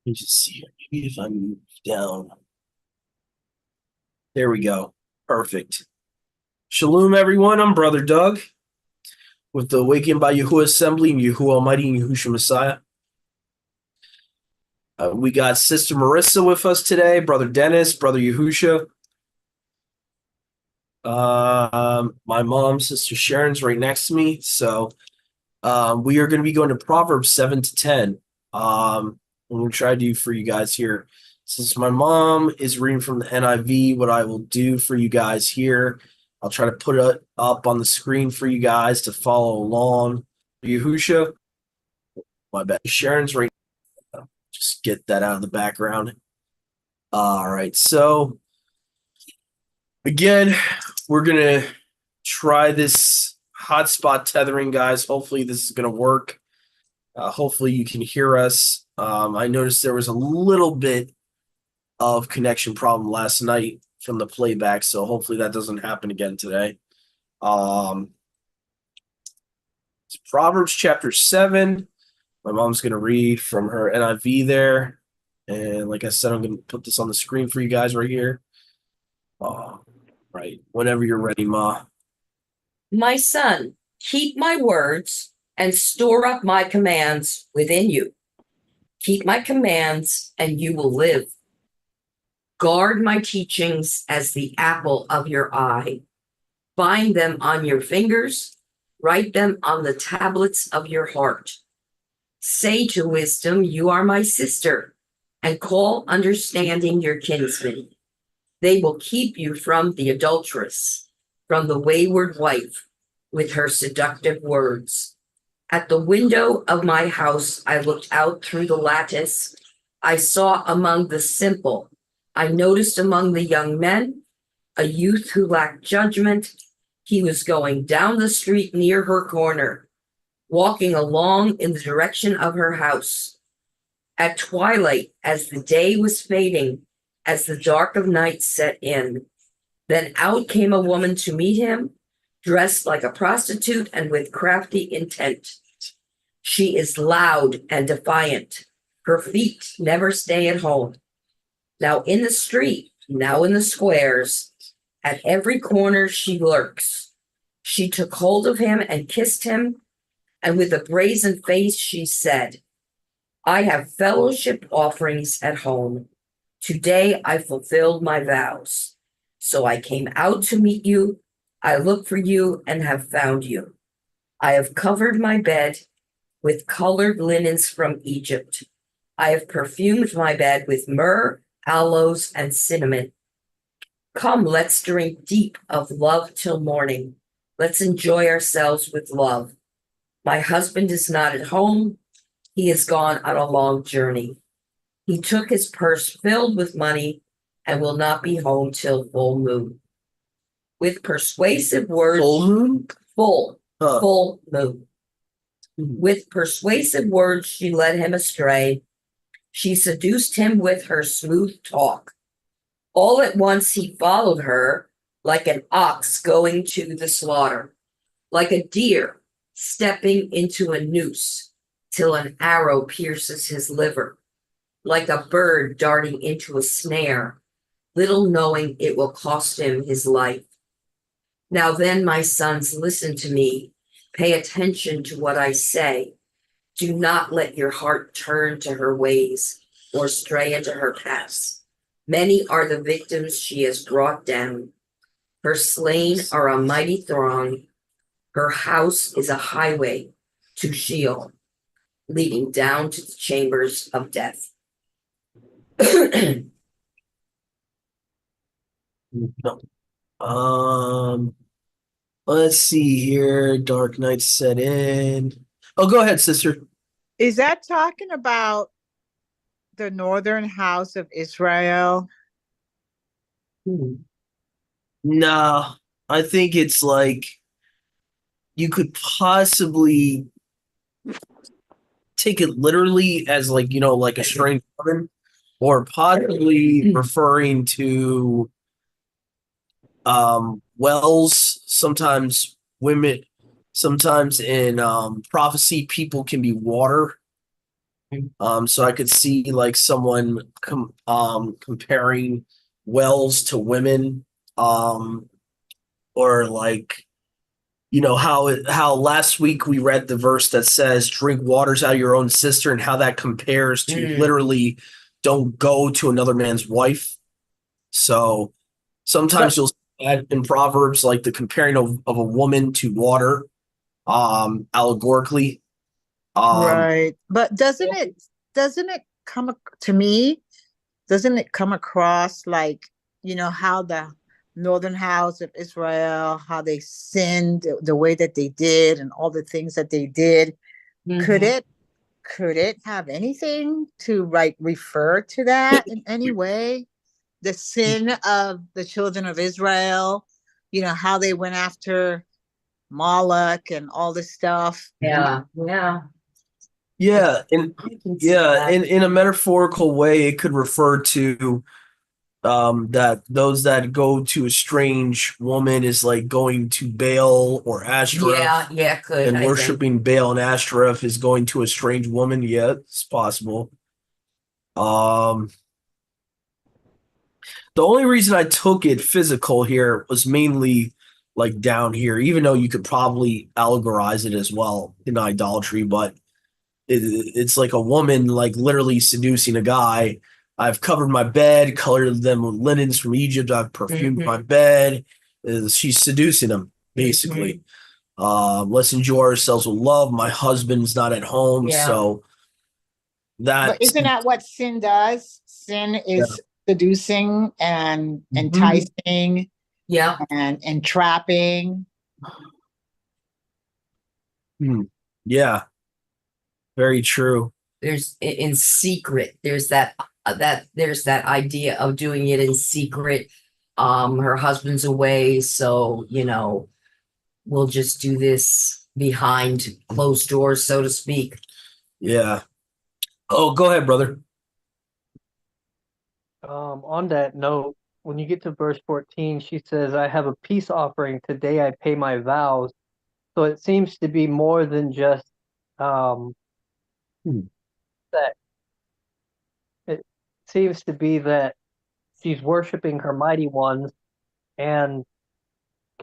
Let me just see here. Maybe if I move down. There we go. Perfect. Shalom, everyone. I'm Brother Doug with the Awakened by Yahuwah Assembly and Yahuwah Almighty and Yahushua Messiah. We got Sister Marissa with us today, Brother Dennis, Brother Yahusha. My mom, Sister Sharon's right next to me. So we are going to be going to Proverbs 7 to 10. I'm going to try to do for you guys here. Since my mom is reading from the NIV, what I will do for you guys here, I'll try to put it up on the screen for you guys to follow along. Yahusha, my bad. Sharon's right now. Just get that out of the background. All right. So again, we're going to try this hotspot tethering, guys. Hopefully this is going to work. Hopefully you can hear us. I noticed there was a little bit of connection problem last night from the playback, so hopefully that doesn't happen again today. It's Proverbs chapter 7. My mom's going to read from her NIV there. And like I said, I'm going to put this on the screen for you guys right here. Right. Whenever you're ready, Ma. My son, keep my words and store up my commands within you. Keep my commands and you will live. Guard my teachings as the apple of your eye. Bind them on your fingers. Write them on the tablets of your heart. Say to wisdom, you are my sister, and call understanding your kinsman. They will keep you from the adulteress, from the wayward wife, with her seductive words. At the window of my house, I looked out through the lattice. I saw among the simple, I noticed among the young men, a youth who lacked judgment. He was going down the street near her corner, walking along in the direction of her house. At twilight, as the day was fading, as the dark of night set in, then out came a woman to meet him, dressed like a prostitute and with crafty intent. She is loud and defiant. Her feet never stay at home. Now in the street, now in the squares, at every corner she lurks. She took hold of him and kissed him, and with a brazen face she said, I have fellowship offerings at home. Today I fulfilled my vows. So I came out to meet you. I looked for you and have found you. I have covered my bed with colored linens from Egypt. I have perfumed my bed with myrrh, aloes, and cinnamon. Come, let's drink deep of love till morning. Let's enjoy ourselves with love. My husband is not at home. He has gone on a long journey. He took his purse filled with money and will not be home till full moon. With persuasive words, Full moon? full moon. With persuasive words, she led him astray. She seduced him with her smooth talk. All at once he followed her like an ox going to the slaughter, like a deer stepping into a noose till an arrow pierces his liver, like a bird darting into a snare, little knowing it will cost him his life. Now then, my sons, listen to me. Pay attention to what I say. Do not let your heart turn to her ways or stray into her paths. Many are the victims she has brought down. Her slain are a mighty throng. Her house is a highway to Sheol, leading down to the chambers of death. No. Let's see here. Dark night set in. Oh, go ahead, sister. Is that talking about the northern house of Israel? No, I think it's like you could possibly take it literally as like a strange woman, or possibly referring to wells. Sometimes women, sometimes in prophecy, people can be water. So I could see like someone comparing wells to women, um, or like how last week we read the verse that says drink waters out of your own cistern, how that compares to Mm. literally don't go to another man's wife. So sometimes But you'll see that in Proverbs, like the comparing of a woman to water, allegorically. Um, Right. But doesn't it to me, doesn't it come across like, how the northern house of Israel, how they sinned the way that they did and all the things that they did? Could Mhm. it could it have anything to refer to that in any way? The sin of the children of Israel, how they went after Moloch and all this stuff. Yeah, yeah, yeah, and I can see yeah, that. in a metaphorical way, it could refer to that those that go to a strange woman is like going to Baal or Yeah, Ashtoreth, yeah, could and I think. worshiping Baal and Ashtoreth is going to a strange woman. Yeah, it's possible. Um, the only reason I took it physical here was mainly like down here, even though you could probably allegorize it as well in idolatry, but it's like a woman like literally seducing a guy. I've covered my bed, colored them with linens from Egypt. I've perfumed my Hmm. bed. She's seducing him, Hmm. basically. Let's enjoy ourselves with love. My husband's not at home, Yeah. so But that's isn't that what sin does? Sin yeah. is seducing and Mhm. enticing Yeah. and entrapping. Hmm. Yeah, very true. There's in secret. There's that idea of doing it in secret. Her husband's away, so we'll just do this behind closed doors, so to speak. Yeah. Oh, go ahead, brother. On that note, when you get to verse 14, she says, I have a peace offering. Today I pay my vows. So it seems to be more than just um, Hmm. that. It seems to be that she's worshiping her mighty ones and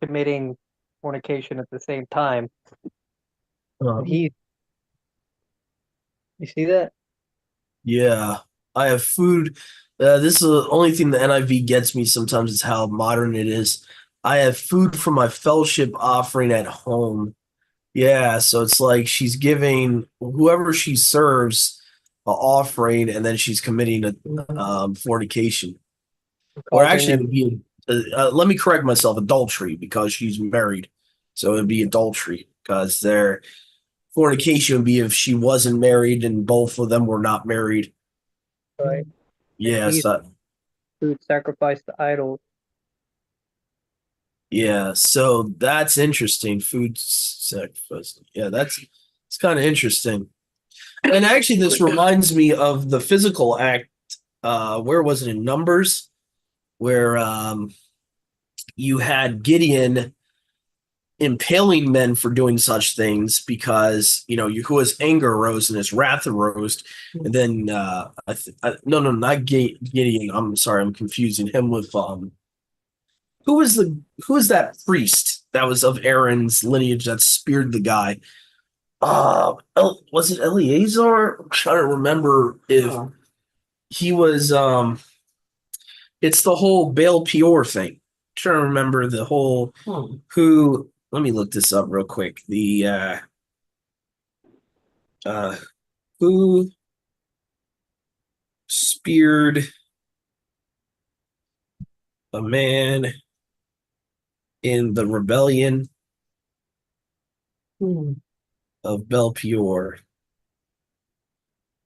committing fornication at the same time. And Um, you see that? yeah, I have food. This is the only thing the NIV gets me sometimes is how modern it is. I have food for my fellowship offering at home. Yeah, so it's like she's giving whoever she serves an offering, and then she's committing a fornication, or Causing actually, it them. would be. Let me correct myself: adultery, because she's married, so it'd be adultery because their fornication would be if she wasn't married and both of them were not married. Right. And Yes, he's food sacrificed to idols. yeah. So that's interesting. Food sacrifice. Yeah, that's it's kind of interesting. And actually, this reminds me of the physical act. Where was it in Numbers, where you had Gideon impaling men for doing such things because Yahuwah's anger arose and his wrath arose, and then no, not Gideon. I'm sorry, I'm confusing him with who was that priest that was of Aaron's lineage that speared the guy? Was it Eleazar? I'm trying to remember if Oh. he was. It's the whole Baal Peor thing. I'm trying to remember the whole Hmm. who. Let me look this up real quick. The uh, who speared a man in the rebellion Hmm. of Baal Peor?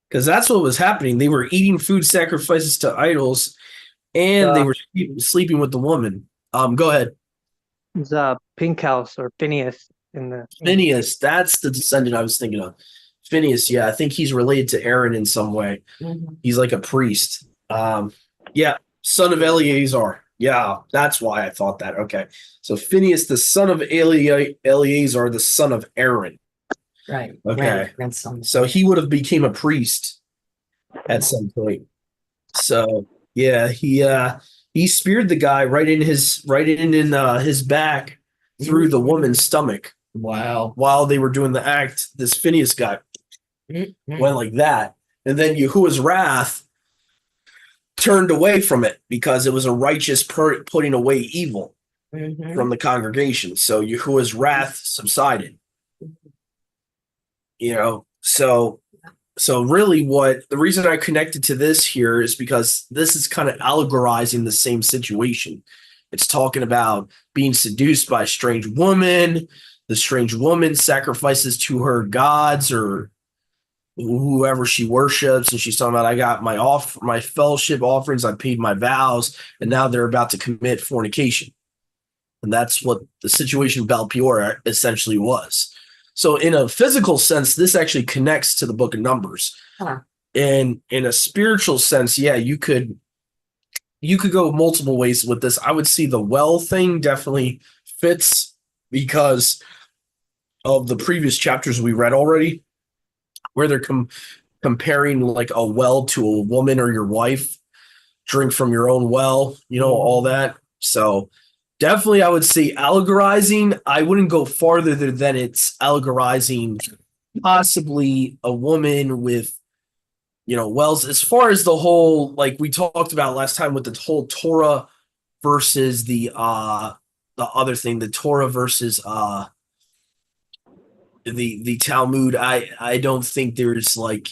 Because that's what was happening. They were eating food sacrifices to idols, and they The were sleeping with the woman. Go ahead. the Pink House or Phineas in the Phineas, that's the descendant I was thinking of. Phineas, yeah, I think he's related to Aaron in some way. Mhm. He's like a priest. Yeah, son of Eleazar. Yeah, that's why I thought that. Okay. So Phineas, the son of Eleazar, the son of Aaron. Right. Okay. Grandson. So he would have became a priest at some point. So yeah, he speared the guy right in his back through the woman's stomach. Wow. While they were doing the act, this Phineas guy Mhm. went like that. And then Yahuwah's wrath turned away from it because it was a righteous putting away evil Mhm. from the congregation. So Yahuwah's wrath subsided. So really what the reason I connected to this here is because this is kind of allegorizing the same situation. It's talking about being seduced by a strange woman. The strange woman sacrifices to her gods or whoever she worships, and she's talking about, I got my fellowship offerings, I paid my vows, and now they're about to commit fornication. And that's what the situation of Balpeor essentially was. So in a physical sense, this actually connects to the book of Numbers. Huh. And in a spiritual sense, yeah, you could go multiple ways with this. I would see the well thing definitely fits because of the previous chapters we read already, where they're comparing like a well to a woman or your wife, drink from your own well, all that. So definitely I would say allegorizing. I wouldn't go farther than it's allegorizing possibly a woman with, wells. As far as the whole, like we talked about last time with the whole Torah versus the other thing, the Torah versus the Talmud. I don't think there's like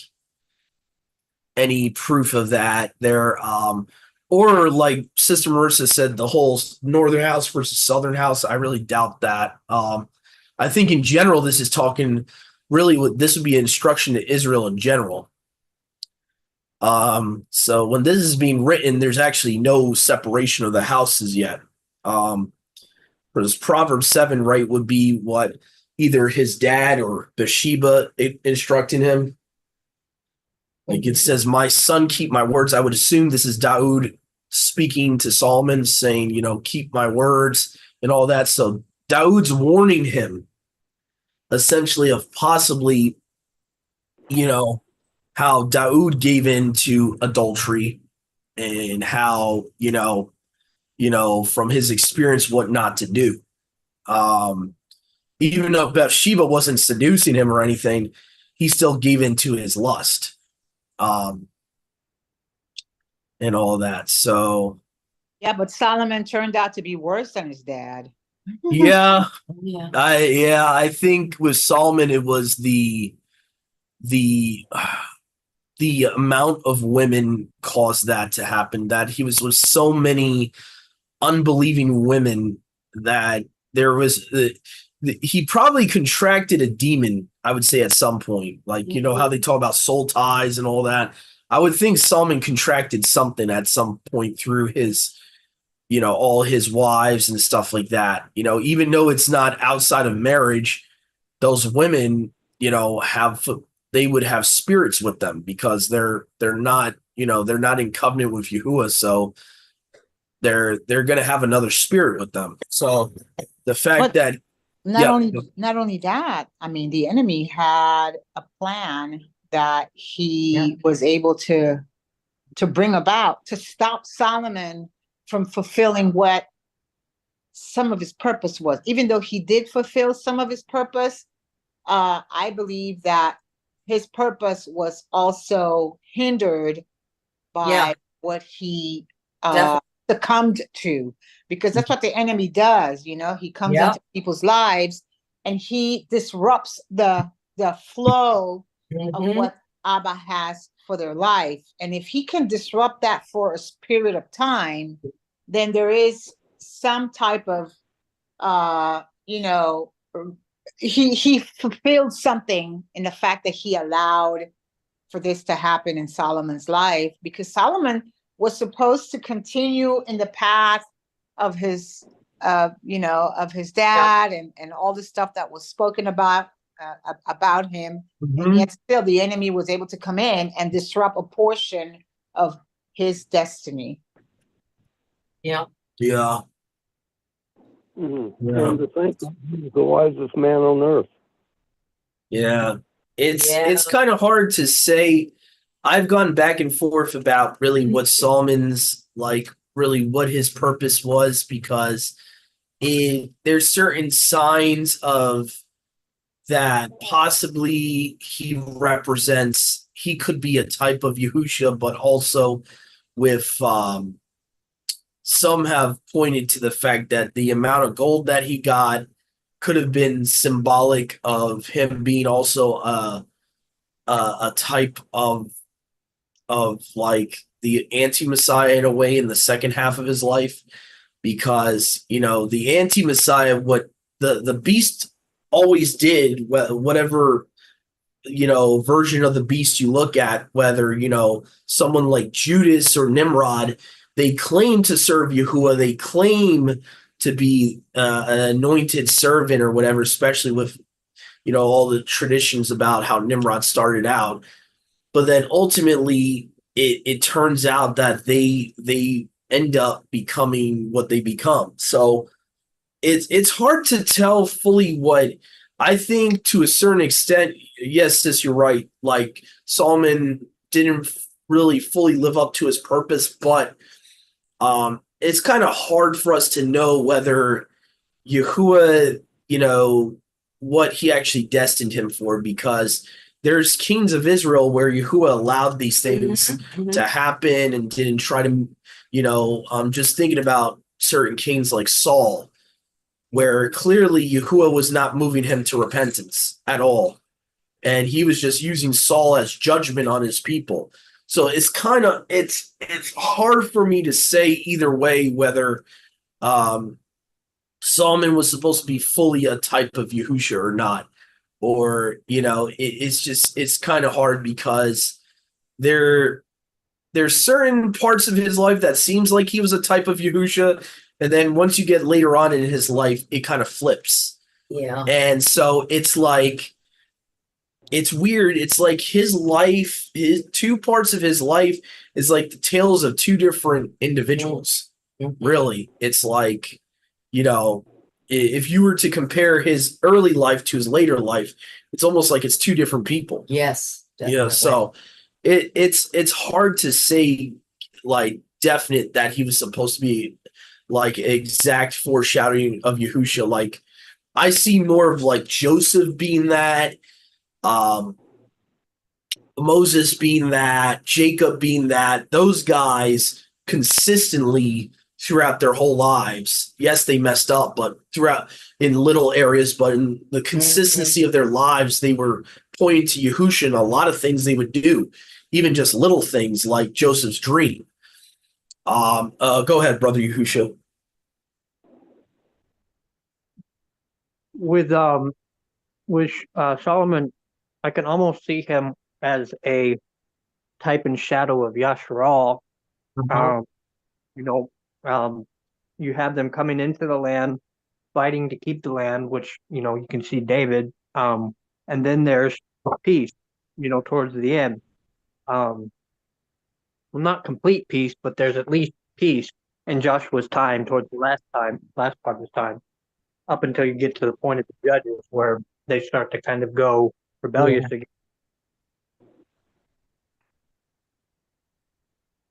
any proof of that there. Or like Sister Marissa said, the whole northern house versus southern house. I really doubt that. I think in general, this is talking really. This would be instruction to Israel in general. So when this is being written, there's actually no separation of the houses yet. Because Proverbs 7, right, would be what either his dad or Bathsheba instructing him. Like it says, my son, keep my words. I would assume this is Daoud speaking to Solomon, saying, keep my words and all that. So Daoud's warning him essentially of possibly, how Daoud gave in to adultery and how, from his experience, what not to do. Even though Bathsheba wasn't seducing him or anything, he still gave in to his lust. And all that. So Yeah, but Solomon turned out to be worse than his dad. yeah, Yeah. I think with Solomon it was the the amount of women caused that to happen. That he was with so many unbelieving women that there was he probably contracted a demon. I would say at some point, like how they talk about soul ties and all that. I would think Solomon contracted something at some point through his all his wives and stuff like that. Even though it's not outside of marriage, those women, they would have spirits with them because they're not, they're not in covenant with Yahuwah. So they're going to have another spirit with them. So the fact But that, not only that, I mean, the enemy had a plan that he was able to bring about to stop Solomon from fulfilling what some of his purpose was. Even though he did fulfill some of his purpose, I believe that his purpose was also hindered by what he succumbed to, because that's what the enemy does. He comes into people's lives and he disrupts the flow of what Abba has for their life. And if he can disrupt that for a period of time, then there is some type of he fulfilled something in the fact that he allowed for this to happen in Solomon's life, because Solomon was supposed to continue in the path of his of his dad and all the stuff that was spoken about him. And yet still the enemy was able to come in and disrupt a portion of his destiny. Yeah. And to think he's the wisest man on earth. Yeah. It's Yeah. kind of hard to say. I've gone back and forth about really what Solomon's like, really what his purpose was, because there's certain signs of that possibly he could be a type of Yahusha, but also with some have pointed to the fact that the amount of gold that he got could have been symbolic of him being also a type of like the anti-Messiah in a way in the second half of his life, because the anti-Messiah, what the beast always did, whatever version of the beast you look at, whether someone like Judas or Nimrod, they claim to serve Yahuwah, they claim to be an anointed servant or whatever, especially with all the traditions about how Nimrod started out. But then ultimately it turns out that they end up becoming what they become. So it's hard to tell fully what I think. To a certain extent, yes, sis, you're right. Like, Solomon didn't really fully live up to his purpose, but it's kind of hard for us to know whether Yahuwah, what he actually destined him for, because there's kings of Israel where Yahuwah allowed these things to happen and didn't try to, just thinking about certain kings like Saul, where clearly Yahuwah was not moving him to repentance at all. And he was just using Saul as judgment on his people. So it's hard for me to say either way whether Solomon was supposed to be fully a type of Yahusha or not. Or, it's kind of hard because there's certain parts of his life that seems like he was a type of Yahusha, and then once you get later on in his life, it kind of flips. Yeah. And so it's like, it's weird. It's like his life, his two parts of his life is like the tales of two different individuals. Really. It's like, if you were to compare his early life to his later life, it's almost like it's two different people. Yes. So it's hard to say like definite that he was supposed to be like exact foreshadowing of Yahusha. Like, I see more of like Joseph being that, um, Moses being that, Jacob being that, those guys consistently throughout their whole lives. Yes, they messed up, but throughout in little areas, but in the consistency of their lives, they were pointing to Yahusha and a lot of things they would do, even just little things like Joseph's dream. Go ahead, brother Yahusha. With Solomon, I can almost see him as a type and shadow of Yasharal. Um, you know, you have them coming into the land, fighting to keep the land, which you can see David. And then there's peace, towards the end. Well, not complete peace, but there's at least peace in Joshua's time towards the last part of his time, up until you get to the point of the judges where they start to kind of go rebellious again.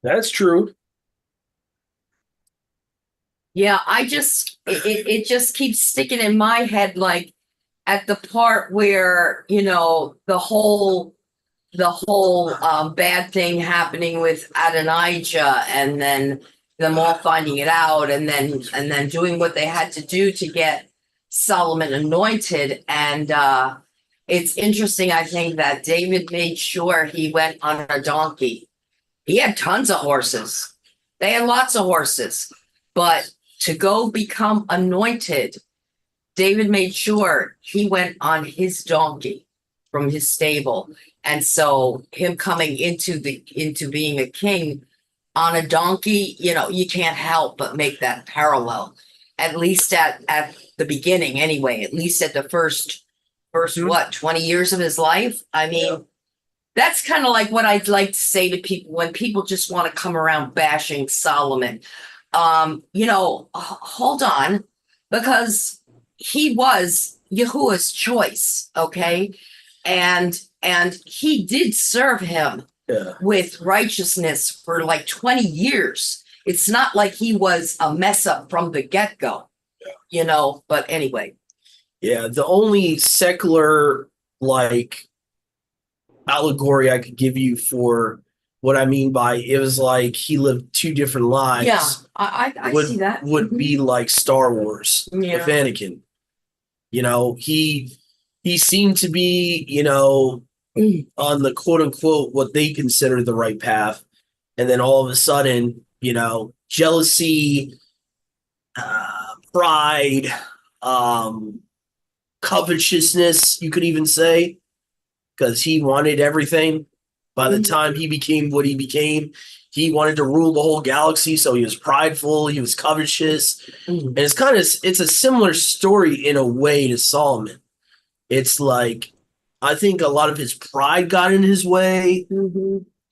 That's true. Yeah, it just keeps sticking in my head, like at the part where, the whole bad thing happening with Adonijah, and then them all finding it out, and then doing what they had to do to get Solomon anointed. And it's interesting, I think, that David made sure he went on a donkey. He had tons of horses. They had lots of horses, but to go become anointed, David made sure he went on his donkey from his stable. And so him coming into being a king on a donkey, you can't help but make that parallel. At least at the beginning anyway, at least at the first what, 20 years of his life. I mean, that's kind of like what I'd like to say to people when people just want to come around bashing Solomon. Hold on, because he was Yahuwah's choice, okay? and he did serve him Yeah. with righteousness for like 20 years. It's not like he was a mess up from the get-go, but anyway. Yeah. The only secular like allegory I could give you for what I mean by it was like he lived two different lives. Yeah, I see that. Would be like Star Wars Yeah. with Anakin. He seemed to be, on the quote unquote what they consider the right path, and then all of a sudden, jealousy, pride, covetousness, you could even say, because he wanted everything. By the time he became what he became, he wanted to rule the whole galaxy. So he was prideful, he was covetous, and it's a similar story in a way to Solomon. It's like I think a lot of his pride got in his way.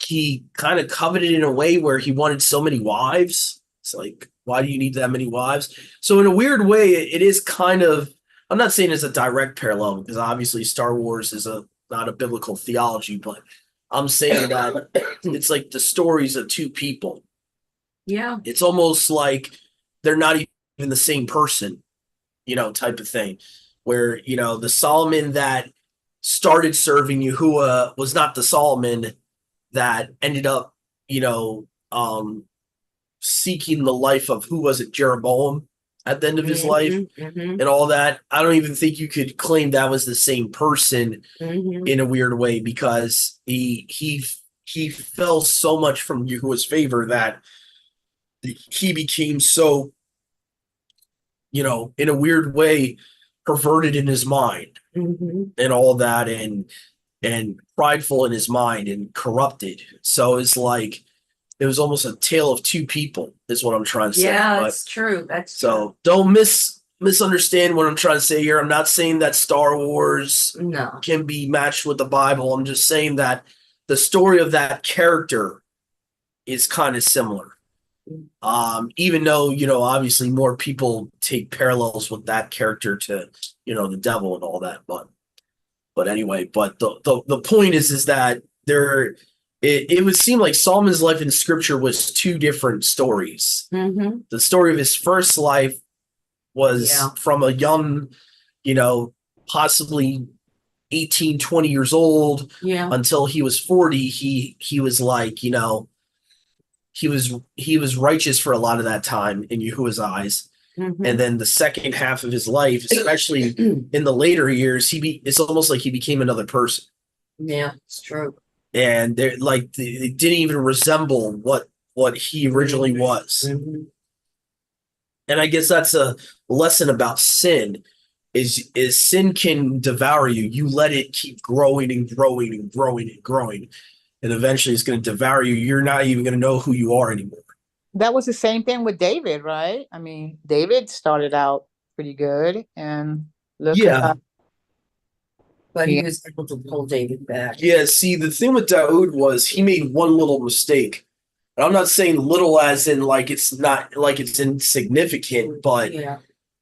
He kind of coveted in a way where he wanted so many wives. It's like, why do you need that many wives? So in a weird way, it is kind of. I'm not saying it's a direct parallel because obviously Star Wars is not a biblical theology, but I'm saying that it's like the stories of two people. Yeah. It's almost like they're not even the same person, type of thing. Where, the Solomon that started serving Yahuwah was not the Solomon that ended up, seeking the life of who was it, Jeroboam at the end of his life and all that. I don't even think you could claim that was the same person in a weird way because he fell so much from Yahuwah's favor that he became so, in a weird way, perverted in his mind and all that and prideful in his mind and corrupted. So it's like it was almost a tale of two people is what I'm trying to say. Yeah, that's true. That's so don't misunderstand what I'm trying to say here. I'm not saying that Star Wars can be matched with the Bible. I'm just saying that the story of that character is kind of similar. Even though, obviously more people take parallels with that character to, the devil and all that. But anyway, the point is that it would seem like Solomon's life in scripture was two different stories. The story of his first life was from a young, possibly 18, 20 years old until he was 40. He was like, he was righteous for a lot of that time in Yahuwah's eyes. And then the second half of his life, especially in the later years, it's almost like he became another person. Yeah, it's true. And they didn't even resemble what he originally was. And I guess that's a lesson about sin is sin can devour you. You let it keep growing and growing and growing and growing. And eventually it's going to devour you. You're not even going to know who you are anymore. That was the same thing with David, right? I mean, David started out pretty good and look but he was able to pull David back. Yeah, see, the thing with Daoud was he made one little mistake. And I'm not saying little as in like it's not like it's insignificant, but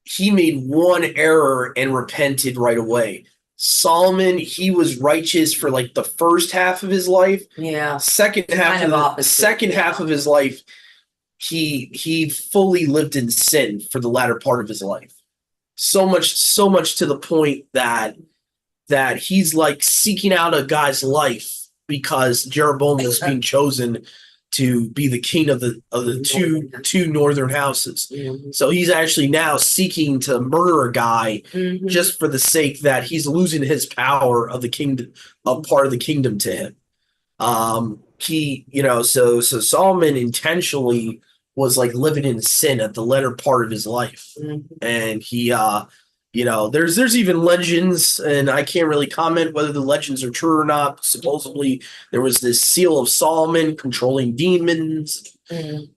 he made one error and repented right away. Solomon, he was righteous for like the first half of his life. Yeah. Second half of his life, he fully lived in sin for the latter part of his life. So much to the point that he's like seeking out a guy's life because Jeroboam was being chosen to be the king of the two northern houses. So he's actually now seeking to murder a guy just for the sake that he's losing his power of the kingdom, of part of the kingdom to him. So Solomon intentionally was like living in sin at the latter part of his life. And he there's even legends, and I can't really comment whether the legends are true or not. Supposedly there was this seal of Solomon controlling demons,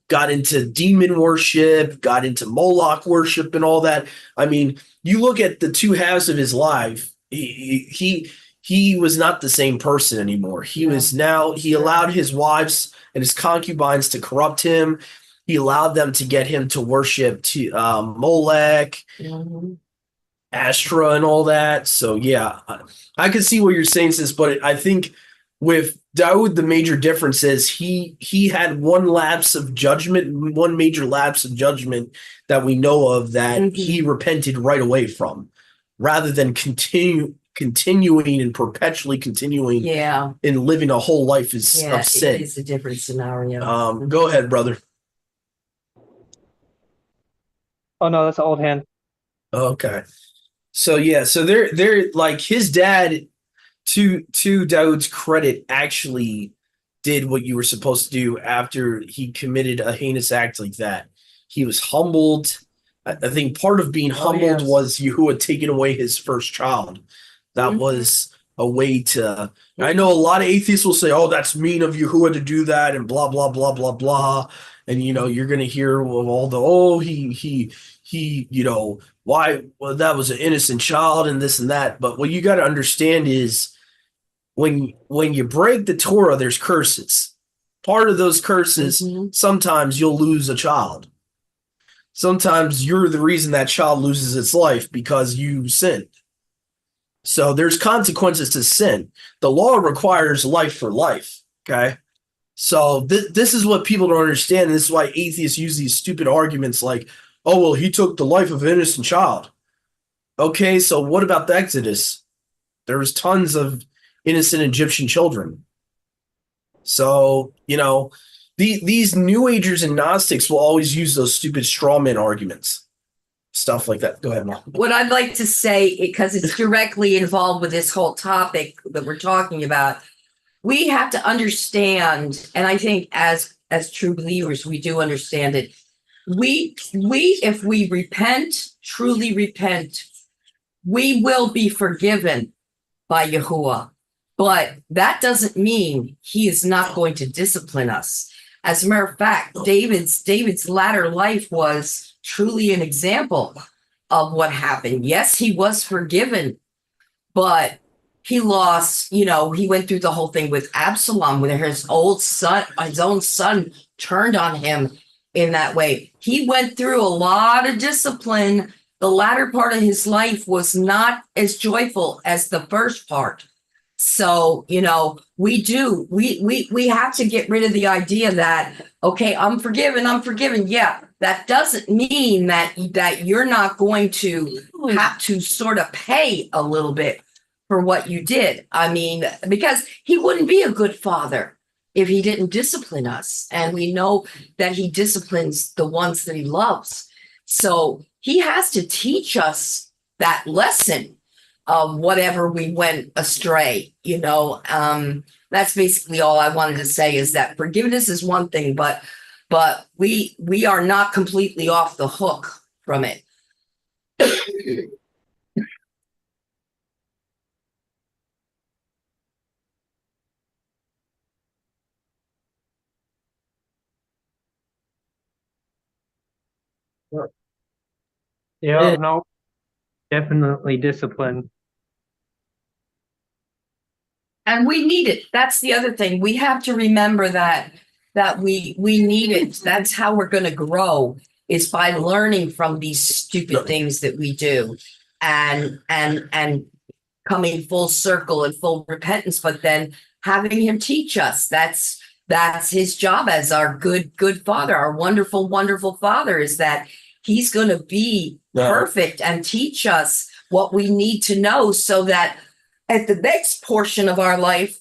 got into demon worship, got into Moloch worship and all that. I mean, you look at the two halves of his life, he was not the same person anymore. He allowed his wives and his concubines to corrupt him. He allowed them to get him to worship Molech. Astra and all that. So yeah, I can see what you're saying, sis. But I think with Dawood, the major difference is he had one major lapse of judgment that we know of that he repented right away from, rather than continuing and perpetually continuing Yeah. and living a whole life of It sin. is a different scenario. Go ahead, brother. Oh no, that's an old hand. Okay. So yeah, so they're like his dad, to Dawood's credit, actually did what you were supposed to do after he committed a heinous act like that. He was humbled. I think part of being humbled yes. was Yahuwah taking away his first child. That was a way to. I know a lot of atheists will say, "Oh, that's mean of Yahuwah to do that," and blah blah blah blah blah. And you're going to hear of all the he why, well, that was an innocent child and this and that. But what you got to understand is when you break the Torah, there's curses. Part of those curses, sometimes you'll lose a child. Sometimes you're the reason that child loses its life because you sinned. So there's consequences to sin. The law requires life for life. Okay. So this is what people don't understand. And this is why atheists use these stupid arguments like, oh, well, he took the life of an innocent child. Okay, so what about the Exodus? There was tons of innocent Egyptian children. So, these New Agers and Gnostics will always use those stupid strawman arguments. Stuff like that. Go ahead, Mom. What I'd like to say, because it's directly involved with this whole topic that we're talking about, we have to understand, and I think as true believers, we do understand it. We if we repent, truly repent, we will be forgiven by Yahuwah. But that doesn't mean he is not going to discipline us. As a matter of fact, David's latter life was truly an example of what happened. Yes, he was forgiven, but he lost, he went through the whole thing with Absalom, where his own son turned on him in that way. He went through a lot of discipline. The latter part of his life was not as joyful as the first part. So, we have to get rid of the idea that, okay, I'm forgiven. Yeah, that doesn't mean that you're not going to have to sort of pay a little bit for what you did. I mean, because he wouldn't be a good father if he didn't discipline us. And we know that he disciplines the ones that he loves. So he has to teach us that lesson of whatever we went astray. That's basically all I wanted to say, is that forgiveness is one thing, but we are not completely off the hook from it. Yeah, no, definitely discipline. And we need it. That's the other thing. We have to remember that we need it. That's how we're going to grow, is by learning from these stupid things that we do, and coming full circle and full repentance, but then having him teach us. That's his job as our good father, our wonderful, wonderful father, is that he's going to be perfect and teach us what we need to know, so that at the next portion of our life,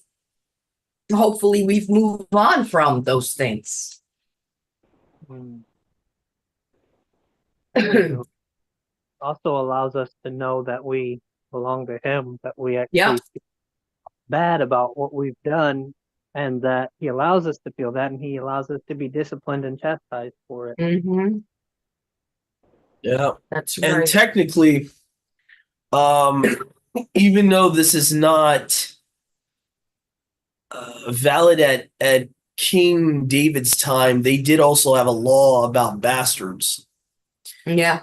hopefully we've moved on from those things. Also allows us to know that we belong to him, that we actually feel bad about what we've done, and that he allows us to feel that, and he allows us to be disciplined and chastised for it. Yeah, that's right. And technically, even though this is not valid at King David's time, they did also have a law about bastards. Yeah.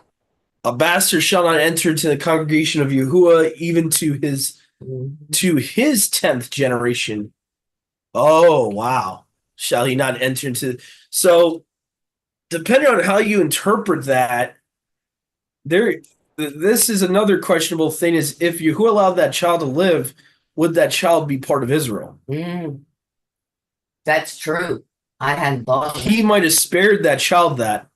A bastard shall not enter into the congregation of Yahuwah, even to his 10th generation. Oh, wow. Shall he not enter into... So, depending on how you interpret that, this is another questionable thing: is if Yahuwah allowed that child to live, would that child be part of Israel? That's true. I hadn't thought of He that. might have spared that child that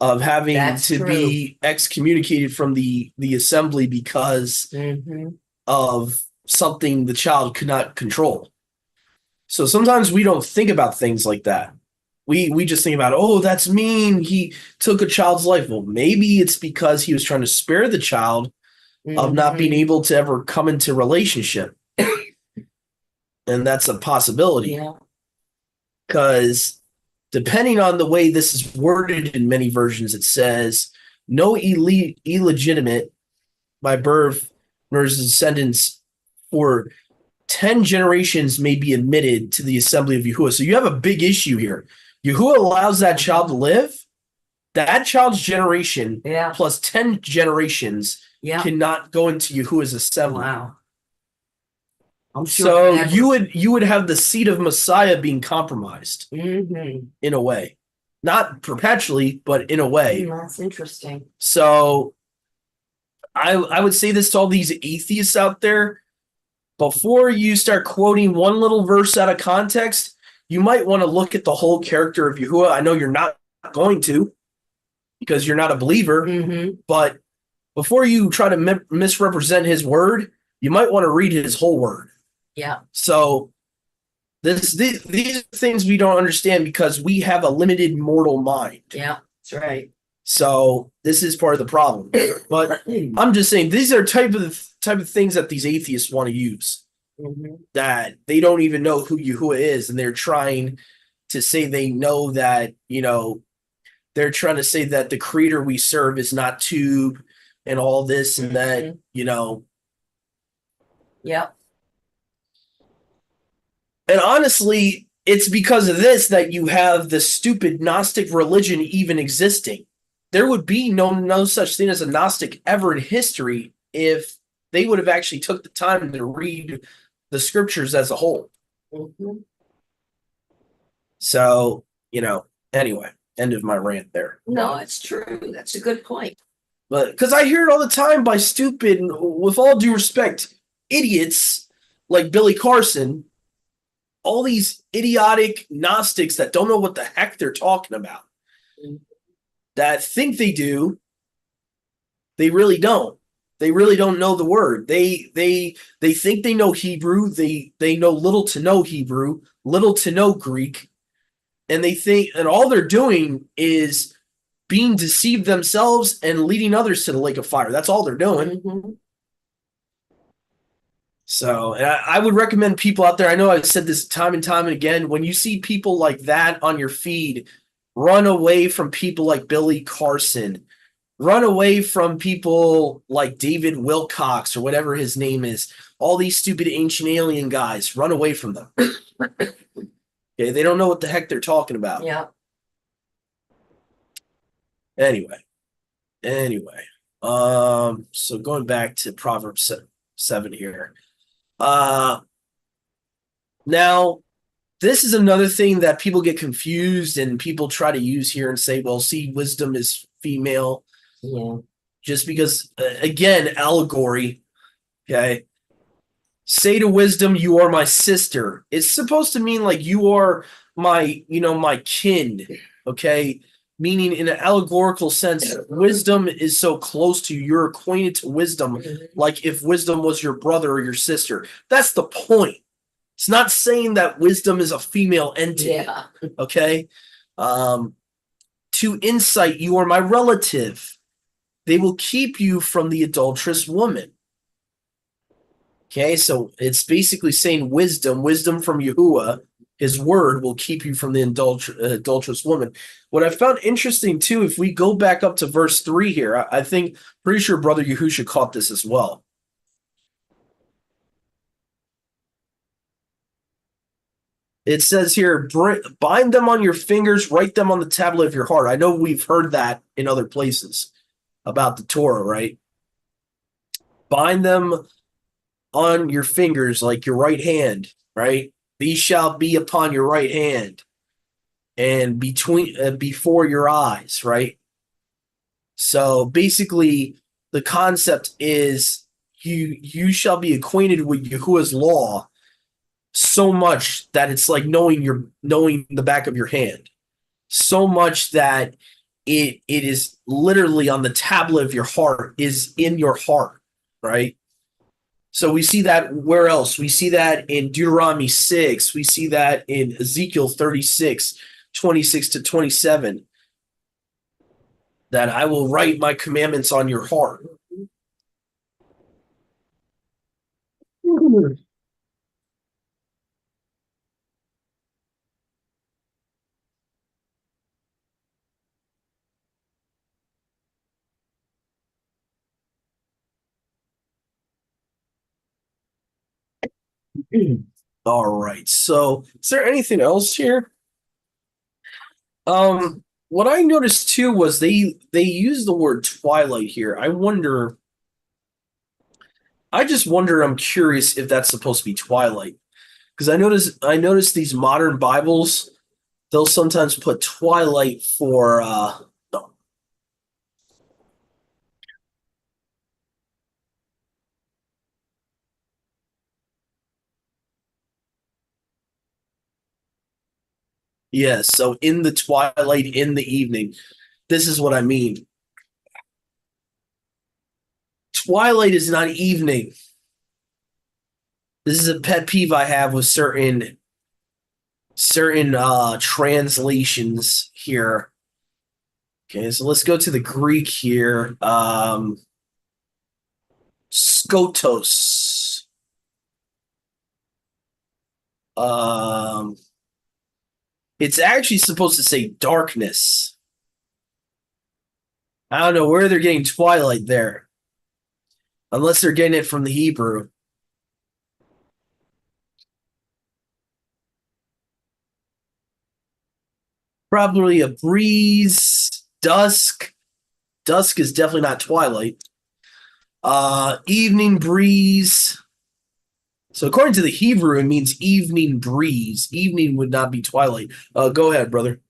of having That's to true. be excommunicated from the assembly because of something the child could not control. So sometimes we don't think about things like that. We just think about, oh, that's mean. He took a child's life. Well, maybe it's because he was trying to spare the child of not being able to ever come into relationship. And that's a possibility. Yeah. Because depending on the way this is worded in many versions, it says, no illegitimate by birth nor his descendants for 10 generations may be admitted to the assembly of Yahuwah. So you have a big issue here. Yahuwah allows that child to live. That child's generation plus 10 generations cannot go into Yahuwah's assembly. Wow. I'm So sure you would have the seed of Messiah being compromised in a way. Not perpetually, but in a way. That's interesting. So I would say this to all these atheists out there. Before you start quoting one little verse out of context, you might want to look at the whole character of Yahuwah. I know you're not going to because you're not a believer, but before you try to misrepresent his word, you might want to read his whole word. Yeah. So these are things we don't understand because we have a limited mortal mind. Yeah, that's right. So this is part of the problem. But I'm just saying these are type of things that these atheists want to use. That they don't even know who Yahuwah is, and they're trying to say they know that, they're trying to say that the creator we serve is not tube and all this and that, Yep. And honestly, it's because of this that you have the stupid Gnostic religion even existing. There would be no such thing as a Gnostic ever in history if they would have actually took the time to read the scriptures as a whole. So, anyway, end of my rant there. No, it's true. That's a good point. But because I hear it all the time by stupid, with all due respect, idiots like Billy Carson, all these idiotic Gnostics that don't know what the heck they're talking about, that think they do, they really don't. They really don't know the word. They think they know Hebrew. They know little to no Hebrew, little to no Greek, and they think, and all they're doing is being deceived themselves and leading others to the lake of fire. That's all they're doing. So, and I would recommend people out there. I know I've said this time and time and again. When you see people like that on your feed, run away from people like Billy Carson. Run away from people like David Wilcox or whatever his name is. All these stupid ancient alien guys. Run away from them. Okay, they don't know what the heck they're talking about. Yeah. Anyway. So going back to Proverbs 7 here. Now, this is another thing that people get confused and people try to use here and say, well, see, wisdom is female. Yeah. Just because, again, allegory, okay? Say to wisdom, you are my sister. It's supposed to mean like you are my, my kin, okay? Meaning in an allegorical sense, wisdom is so close to you. You're acquainted to wisdom, like if wisdom was your brother or your sister. That's the point. It's not saying that wisdom is a female entity, okay? To insight, you are my relative. They will keep you from the adulterous woman. Okay, so it's basically saying wisdom from Yahuwah, his word will keep you from the adulterous woman. What I found interesting too, if we go back up to verse 3 here, I think, pretty sure Brother Yahusha caught this as well. It says here, bind them on your fingers, write them on the tablet of your heart. I know we've heard that in other places about the Torah, right? Bind them on your fingers, like your right hand, right? These shall be upon your right hand and before your eyes, right? So basically, the concept is you shall be acquainted with Yahuwah's law so much that it's like knowing the back of your hand. So much that it is literally on the tablet of your heart, is in your heart, right? So we see that where else? We see that in Deuteronomy 6. We see that in Ezekiel 36, 26 to 27. That I will write my commandments on your heart. All right. So is there anything else here? What I noticed too was they use the word twilight here. I just wonder, I'm curious if that's supposed to be twilight. Because I noticed these modern Bibles, they'll sometimes put twilight for yes, so in the twilight, in the evening. This is what I mean. Twilight is not evening. This is a pet peeve I have with certain translations here. Okay, so let's go to the Greek here. Skotos. It's actually supposed to say darkness. I don't know where they're getting twilight there, unless they're getting it from the Hebrew. Probably a breeze, dusk. Dusk is definitely not twilight. Evening breeze. So according to the Hebrew, it means evening breeze. Evening would not be twilight. Go ahead, brother.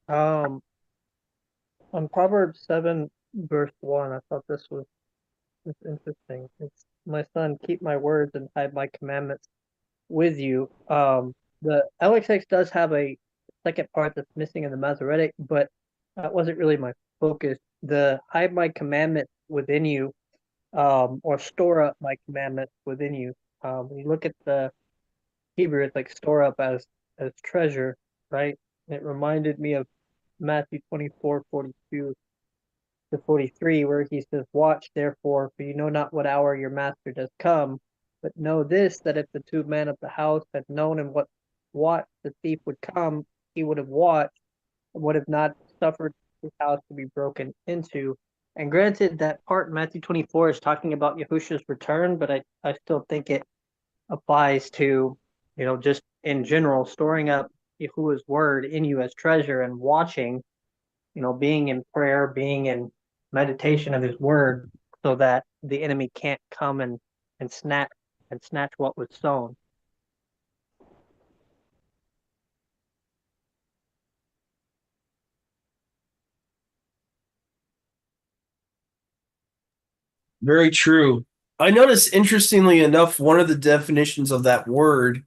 On Proverbs 7, verse 1, I thought this was interesting. It's, my son, keep my words and hide my commandments with you. The LXX does have a second part that's missing in the Masoretic, but that wasn't really my focus. The hide my commandments within you, or store up my commandments within you. When you look at the Hebrew, it's like store up as treasure, right? It reminded me of Matthew 24:42 to 43, where he says, Watch therefore, for you know not what hour your master does come, but know this, that if the two men of the house had known in what watch the thief would come, he would have watched and would have not suffered his house to be broken into. And granted, that part in Matthew 24 is talking about Yahushua's return, but I still think it applies to, just in general, storing up Yahuwah's word in you as treasure and watching, being in prayer, being in meditation of his word, so that the enemy can't come and snatch what was sown. Very true. I noticed, interestingly enough, one of the definitions of that word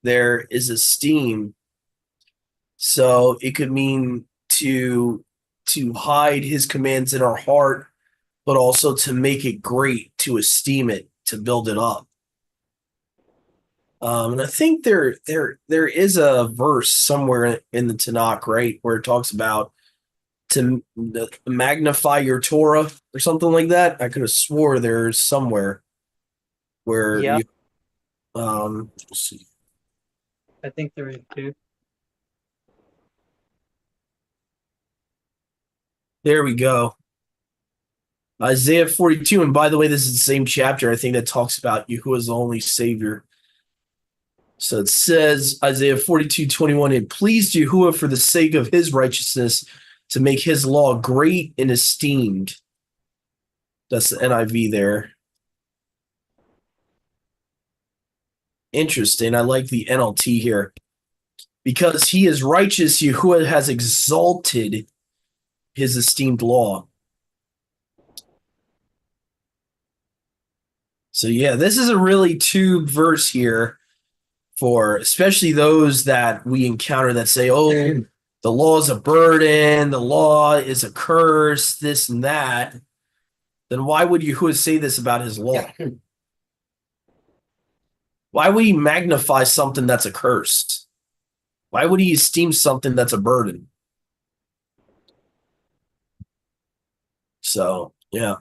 there is esteem. So it could mean to hide his commands in our heart, but also to make it great, to esteem it, to build it up. And I think there is a verse somewhere in the Tanakh, right, where it talks about to magnify your Torah or something like that. I could have swore there's somewhere where Yeah, you let's see. I think there is too. There we go. Isaiah 42, and by the way, this is the same chapter I think that talks about Yahuwah as the only Savior. So it says, Isaiah 42:21, it pleased Yahuwah for the sake of his righteousness to make his law great and esteemed. That's the NIV there. Interesting. I like the NLT here. Because he is righteous, Yahuwah has exalted his esteemed law. So yeah, this is a really tube verse here for especially those that we encounter that say, "Oh, the law is a burden, the law is a curse, this and that." Then why would Yahuwah say this about his law? Why would he magnify something that's a curse? Why would he esteem something that's a burden? So yeah.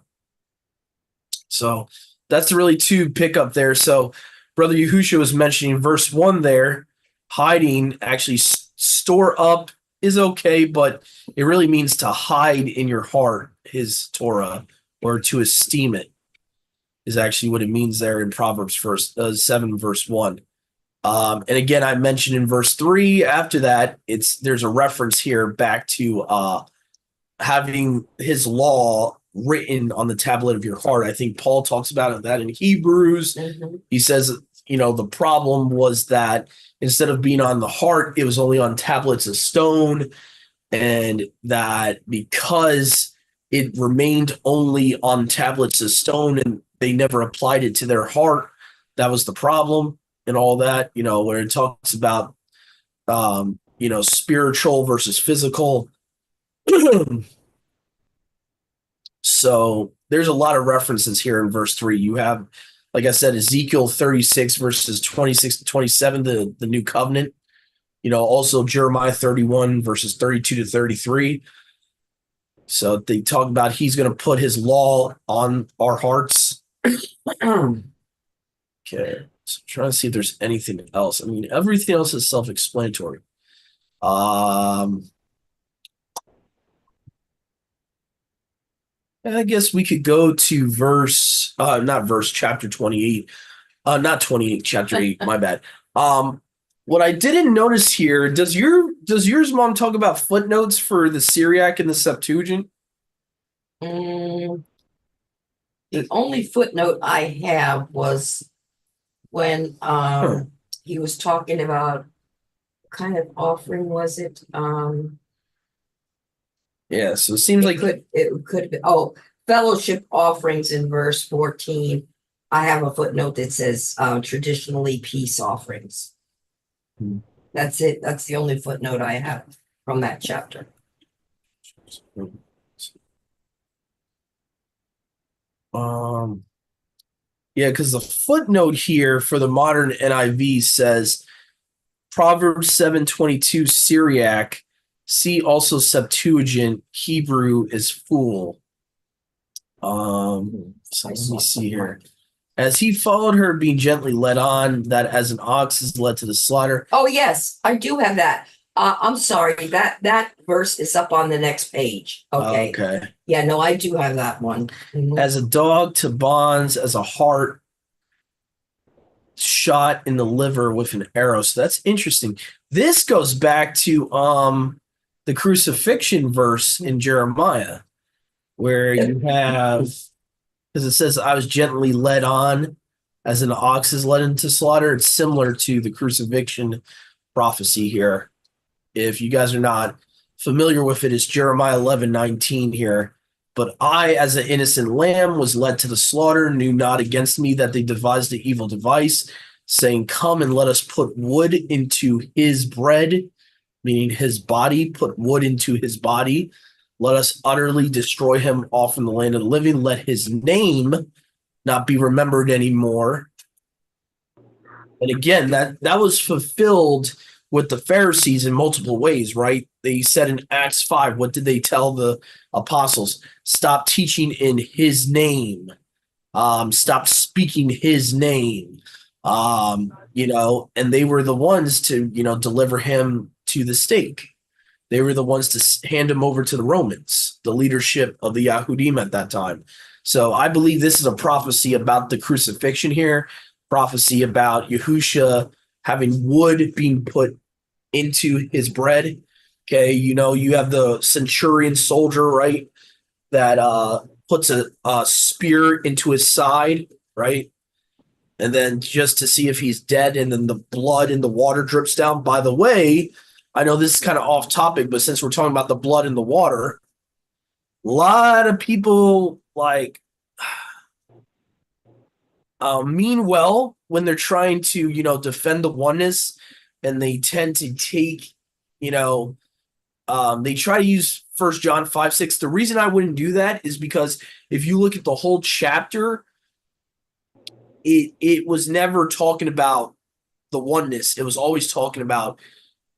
So that's really two pickup there. So Brother Yahusha was mentioning verse 1 there, hiding, actually store up is okay, but it really means to hide in your heart his Torah or to esteem it is actually what it means there in Proverbs 7 verse 1. And again, I mentioned in verse 3 after that, there's a reference here back to having his law written on the tablet of your heart. I think Paul talks about that in Hebrews. Mhm. He says, the problem was that instead of being on the heart, it was only on tablets of stone. And that because it remained only on tablets of stone and they never applied it to their heart, that was the problem and all that, where it talks about, spiritual versus physical. So there's a lot of references here in verse 3. You have, like I said, Ezekiel 36 verses 26 to 27, the new covenant. Also Jeremiah 31 verses 32 to 33. So they talk about he's going to put his law on our hearts. Okay. So I'm trying to see if there's anything else. I mean, everything else is self-explanatory. I guess we could go to chapter 28. Not 28, chapter 8, my bad. What I didn't notice here, does yours, Mom, talk about footnotes for the Syriac and the Septuagint? The only footnote I have was when he was talking about what kind of offering was it? Yeah, so it seems like it could be fellowship offerings in verse 14. I have a footnote that says traditionally peace offerings. That's it. That's the only footnote I have from that chapter. Yeah, because the footnote here for the modern NIV says Proverbs 7:22 Syriac, see also Septuagint, Hebrew is fool. So let me see here. As he followed her, being gently led on, that as an ox is led to the slaughter. Oh, yes, I do have that. I'm sorry, that verse is up on the next page. Okay. Okay. Yeah, no, I do have that one. Mhm. As a dog to bonds, as a hart shot in the liver with an arrow. So that's interesting. This goes back to the crucifixion verse in Jeremiah, where you have, because it says, I was gently led on as an ox is led into slaughter. It's similar to the crucifixion prophecy here. If you guys are not familiar with it, it's Jeremiah 11:19 here. But I, as an innocent lamb, was led to the slaughter, knew not against me that they devised the evil device, saying, come and let us put wood into his bread, meaning his body, put wood into his body. Let us utterly destroy him off from the land of the living. Let his name not be remembered anymore. And again, that was fulfilled with the Pharisees in multiple ways, right? They said in Acts 5, what did they tell the apostles? Stop teaching in his name. Stop speaking his name. And they were the ones to, deliver him to the stake. They were the ones to hand him over to the Romans, the leadership of the Yahudim at that time. So I believe this is a prophecy about the crucifixion here, prophecy about Yahusha having wood being put into his bread. Okay, you have the centurion soldier, right, that puts a spear into his side, right? And then just to see if he's dead, and then the blood and the water drips down. By the way, I know this is kind of off topic, but since we're talking about the blood and the water, a lot of people mean well when they're trying to, defend the oneness, and they tend to take, you know, they try to use 1 John 5:6. The reason I wouldn't do that is because if you look at the whole chapter, it was never talking about the oneness. It was always talking about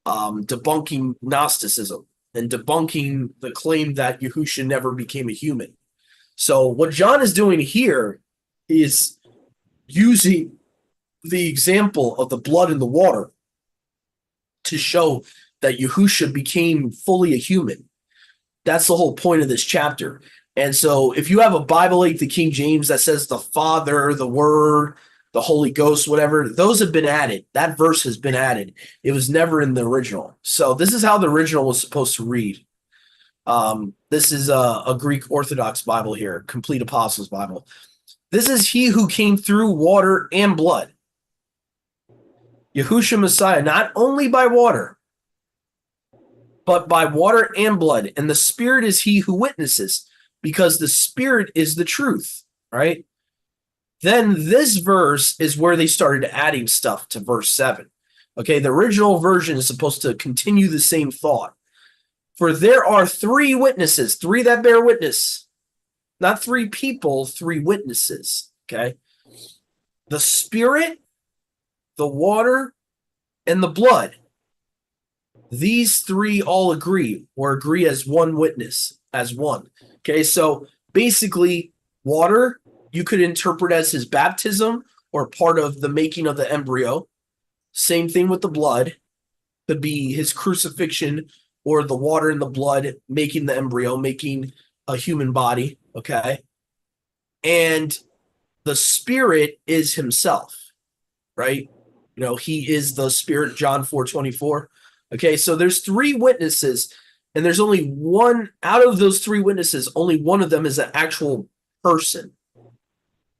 debunking Gnosticism and debunking the claim that Yahusha never became a human. So what John is doing here is using the example of the blood and the water to show that Yahusha became fully a human. That's the whole point of this chapter. And so if you have a Bible like the King James that says the Father, the Word, the Holy Ghost, whatever, those have been added. That verse has been added. It was never in the original. So this is how the original was supposed to read. This is a Greek Orthodox Bible here, Complete Apostles Bible. This is he who came through water and blood. Yahusha Messiah, not only by water, but by water and blood. And the Spirit is he who witnesses, because the Spirit is the truth, right? Then this verse is where they started adding stuff to verse 7. Okay, the original version is supposed to continue the same thought. For there are 3 witnesses, 3 that bear witness. Not 3 people, 3 witnesses, okay? The Spirit, the water, and the blood. These 3 all agree, or agree as one witness, as one. Okay, so basically, water you could interpret as his baptism or part of the making of the embryo. Same thing with the blood, could be his crucifixion or the water in the blood making the embryo, making a human body. Okay, and the Spirit is himself, right? He is the Spirit, John 4:24. Okay, so there's 3 witnesses, and there's only one out of those 3 witnesses, only one of them is an actual person.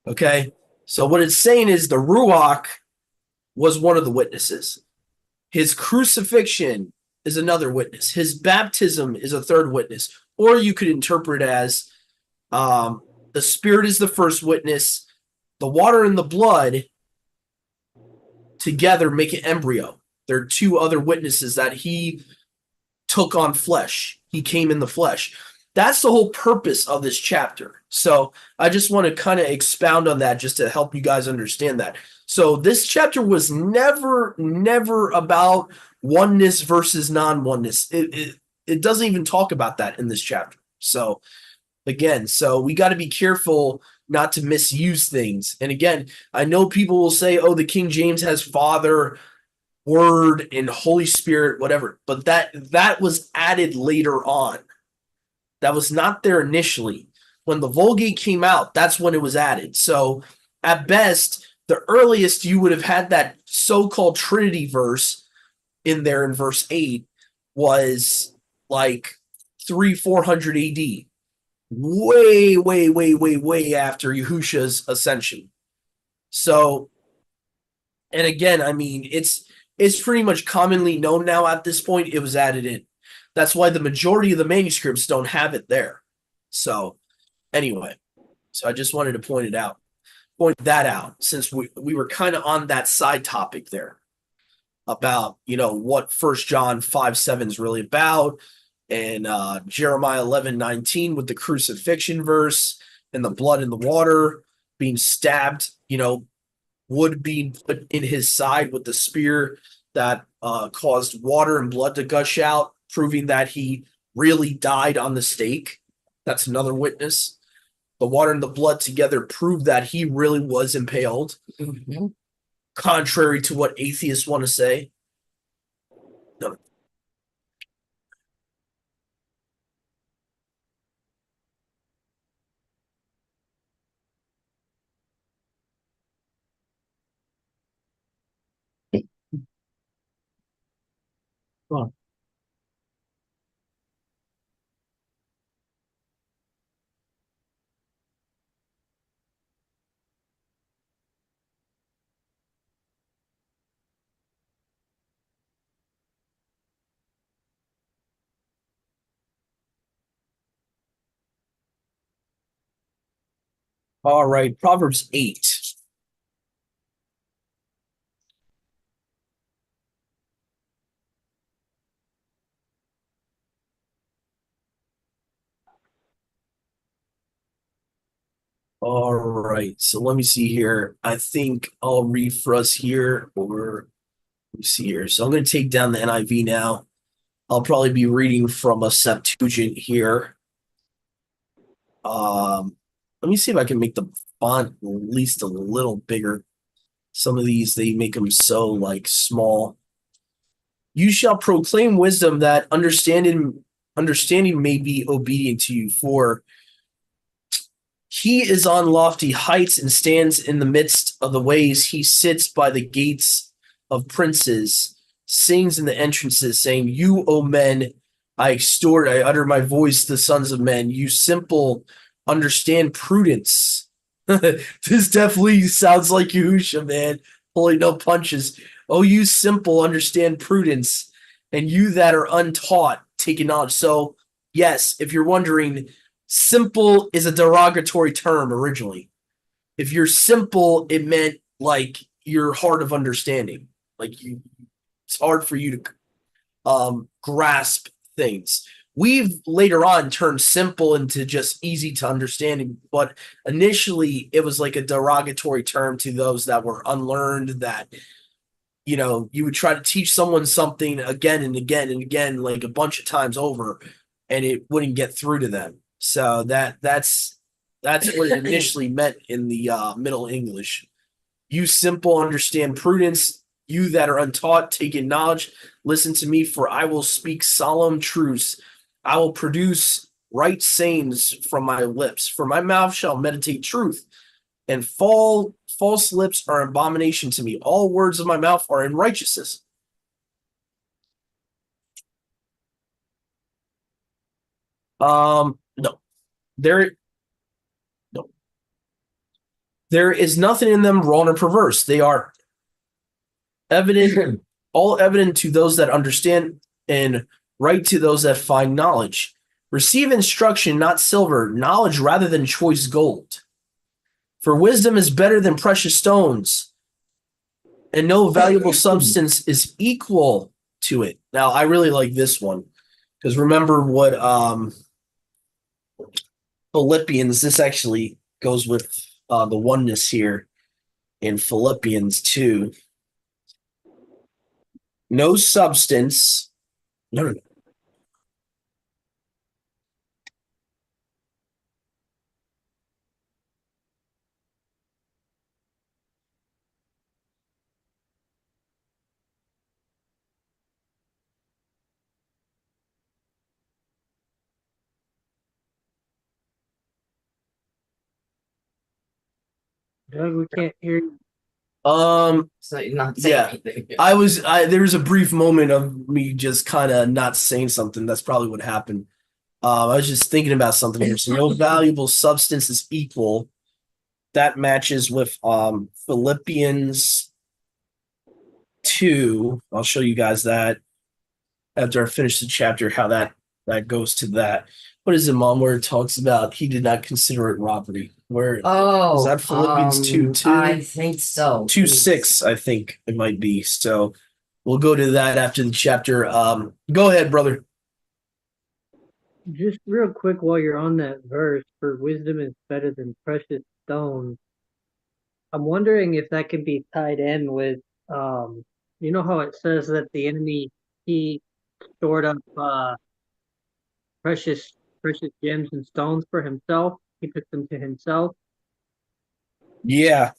Okay, so what it's saying is the Ruach was one of the witnesses. His crucifixion is another witness. His baptism is a third witness. Or you could interpret as the Spirit is the first witness, the water and the blood together make an embryo. There are 2 other witnesses that he took on flesh. He came in the flesh. That's the whole purpose of this chapter. So I just want to kind of expound on that just to help you guys understand that. So this chapter was never about oneness versus non-oneness. It doesn't even talk about that in this chapter. So again, so we got to be careful not to misuse things. And again, I know people will say, oh, the King James has Father, Word, and Holy Spirit, whatever. But that was added later on. That was not there initially. When the Vulgate came out, that's when it was added. So at best, the earliest you would have had that so-called Trinity verse in there in verse 8 was like 300-400 AD. Way after Yahusha's ascension. So, and again, I mean, it's pretty much commonly known now at this point. It was added in. That's why the majority of the manuscripts don't have it there. So, anyway, so I just wanted to point that out, since we were kind of on that side topic there about what 1 John 5:7 is really about, and Jeremiah 11:19 with the crucifixion verse and the blood and the water being stabbed, wood being put in his side with the spear that caused water and blood to gush out, proving that he really died on the stake. That's another witness. The water and the blood together prove that he really was impaled, contrary to what atheists want to say. No. All right, Proverbs 8. All right. So let me see here. I think I'll read for us here, or let me see here. So I'm going to take down the NIV now. I'll probably be reading from a Septuagint here. Let me see if I can make the font at least a little bigger. Some of these, they make them so like small. You shall proclaim wisdom, that understanding may be obedient to you, for he is on lofty heights and stands in the midst of the ways. He sits by the gates of princes, sings in the entrances, saying, You, O men, I extort, I utter my voice to the sons of men. You simple, understand prudence. This definitely sounds like Yahusha, man. Pulling no punches. Oh, you simple, understand prudence, and you that are untaught, take knowledge. So, yes, if you're wondering, simple is a derogatory term originally. If you're simple, it meant like you're hard of understanding. Like it's hard for you to grasp things. We've later on turned simple into just easy to understanding, but initially it was like a derogatory term to those that were unlearned, that you would try to teach someone something again and again and again, like a bunch of times over, and it wouldn't get through to them. So that's what it initially meant in the Middle English. You simple understand prudence. You that are untaught take in knowledge. Listen to me, for I will speak solemn truths. I will produce right sayings from my lips. For my mouth shall meditate truth, and false lips are abomination to me. All words of my mouth are in righteousness. No, there, no, there is nothing in them wrong or perverse. They are evident, all evident to those that understand, and right to those that find knowledge. Receive instruction, not silver, knowledge rather than choice gold. For wisdom is better than precious stones, and no valuable substance is equal to it. Now, I really like this one, because remember what Philippians, this actually goes with the oneness here in Philippians 2. No substance. No. Doug, we can't hear you. So you're not saying Yeah. anything. There was a brief moment of me just kind of not saying something. That's probably what happened. I was just thinking about something here. So no valuable substance is equal. That matches with Philippians 2. I'll show you guys that after I finish the chapter, how that goes to that. What is it, Mom, where it talks about he did not consider it robbery? Where Oh, is that Philippians 2:2? I think so. 2:6, I think it might be. So we'll go to that after the chapter. Go ahead, brother. Just real quick while you're on that verse, for wisdom is better than precious stones. I'm wondering if that could be tied in with, you know how it says that the enemy, he stored up precious precious gems and stones for himself. He took them to himself, Yeah.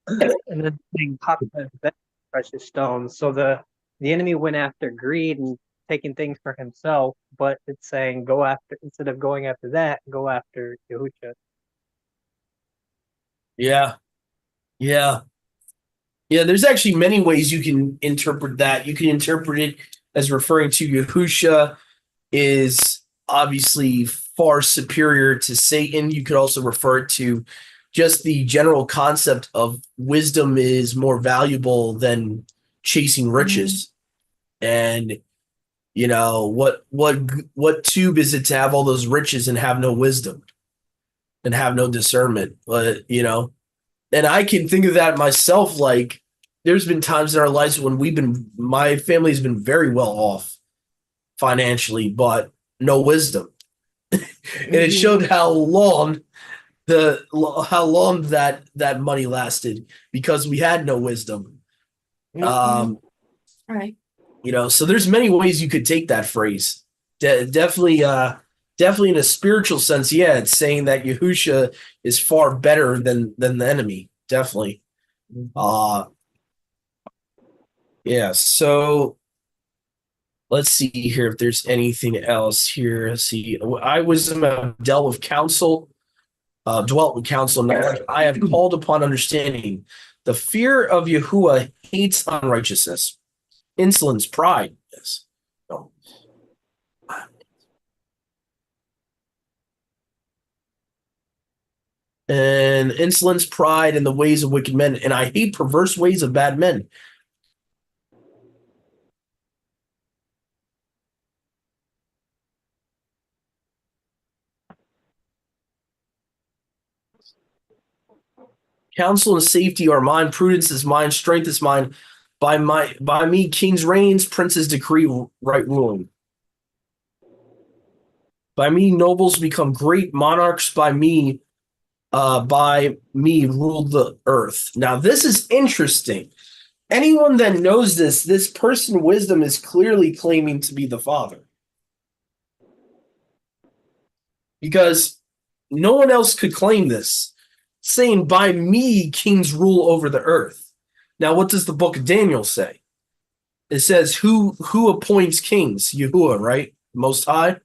and then being popped as precious stones. So the enemy went after greed and taking things for himself, but it's saying go after, instead of going after that, go after Yahusha. Yeah. Yeah. Yeah, there's actually many ways you can interpret that. You can interpret it as referring to Yahusha is obviously far superior to Satan. You could also refer it to just the general concept of wisdom is more valuable than chasing riches. And what tube is it to have all those riches and have no wisdom and have no discernment? But and I can think of that myself. Like, there's been times in our lives when my family's been very well off financially, but no wisdom. and it showed how long that money lasted because we had no wisdom. Mhm. Right. So there's many ways you could take that phrase. Definitely in a spiritual sense, yeah, it's saying that Yahusha is far better than the enemy. Definitely. Yeah, so let's see here if there's anything else here. Let's see. I was a dwelt with counsel. Now I have called upon understanding. The fear of Yahuwah hates unrighteousness, insolence, pride. Yes. No. And insolence, pride, and the ways of wicked men. And I hate perverse ways of bad men. Counsel and safety are mine, prudence is mine, strength is mine. By me, kings reigns, princes decree right ruling. By me, nobles become great monarchs. By me rule the earth. Now, this is interesting. Anyone that knows this person wisdom is clearly claiming to be the Father. Because no one else could claim this, saying, by me, kings rule over the earth. Now, what does the book of Daniel say? It says, who appoints kings? Yahuwah, right? Most High.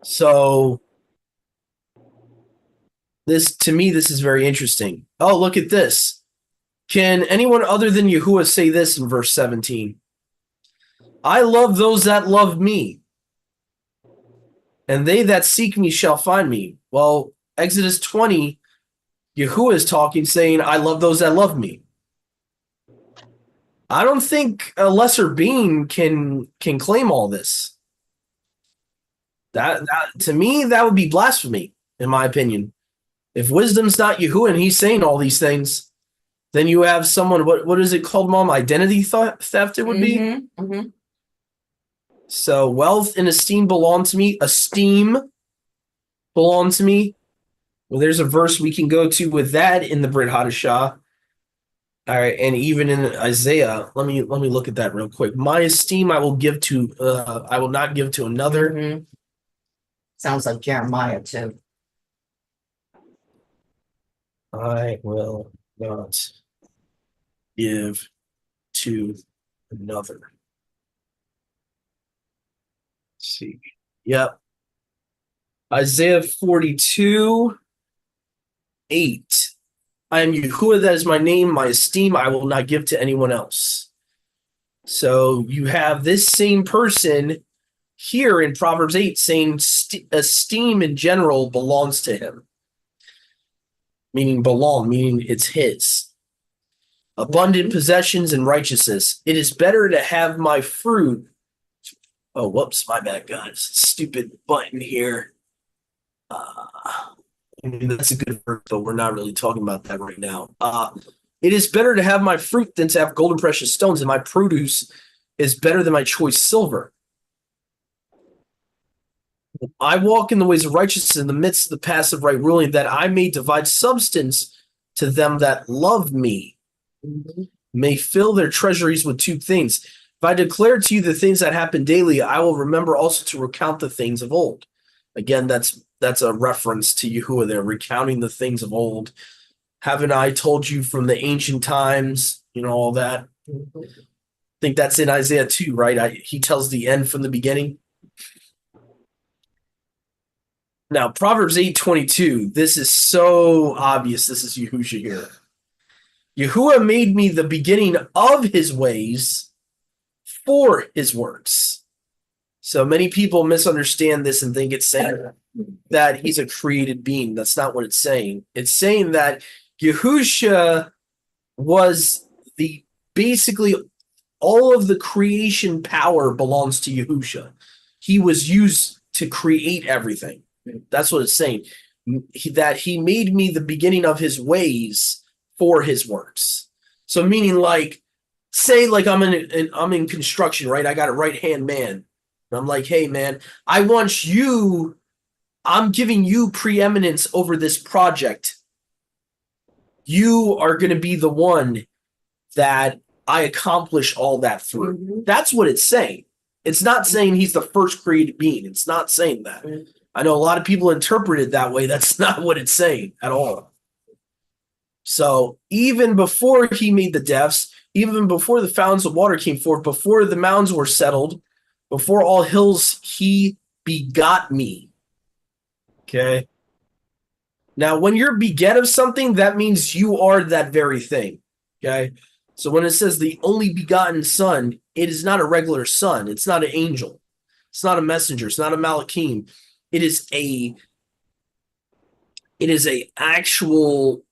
So, to me, this is very interesting. Oh, look at this. Can anyone other than Yahuwah say this in verse 17? I love those that love me, and they that seek me shall find me. Well, Exodus 20, Yahuwah is talking, saying, I love those that love me. I don't think a lesser being can claim all this. That to me, that would be blasphemy, in my opinion. If wisdom's not Yahuwah and he's saying all these things, then you have someone, what is it called, Mom? Identity theft, it would be? Mm-hmm. So wealth and esteem belong to me. Esteem belong to me. Well, there's a verse we can go to with that in the Brit Hadashah. All right, and even in Isaiah, let me look at that real quick. My esteem I will not give to another. Mm-hmm. Sounds like Jeremiah too. I will not give to another. Let's see. Yep. Isaiah 42, 8. I am Yahuwah, that is my name, my esteem I will not give to anyone else. So you have this same person here in Proverbs 8 saying esteem in general belongs to him. Meaning it's his. Abundant possessions and righteousness. It is better to have my fruit. Oh, whoops, my bad, guys. Stupid button here. That's a good verse, but we're not really talking about that right now. It is better to have my fruit than to have gold and precious stones, and my produce is better than my choice silver. I walk in the ways of righteousness in the midst of the passive right ruling, that I may divide substance to them that love me, may fill their treasuries with two things. If I declare to you the things that happen daily, I will remember also to recount the things of old. Again, that's a reference to Yahuwah there, recounting the things of old. Haven't I told you from the ancient times, all that? I think that's in Isaiah 2, right? He tells the end from the beginning. Now, Proverbs 8:22, this is so obvious. This is Yahushua here. Yahuwah made me the beginning of his ways for his works. So many people misunderstand this and think it's saying that he's a created being. That's not what it's saying. It's saying that Yahushua was basically all of the creation power belongs to Yahushua. He was used to create everything. That's what it's saying. That he made me the beginning of his ways for his works. So meaning say I'm in construction, right? I got a right-hand man, And I'm like, hey, man, I'm giving you preeminence over this project. You are going to be the one that I accomplish all that through. Mhm. That's what it's saying. It's not saying he's the first created being. It's not saying that. Mhm. I know a lot of people interpret it that way. That's not what it's saying at all. So even before he made the depths, even before the fountains of water came forth, before the mountains were settled, before all hills, he begot me. Okay. Now, when you're beget of something, that means you are that very thing. Okay. So when it says the only begotten son, it is not a regular son. It's not an angel. It's not a messenger. It's not a malachim. It is a actual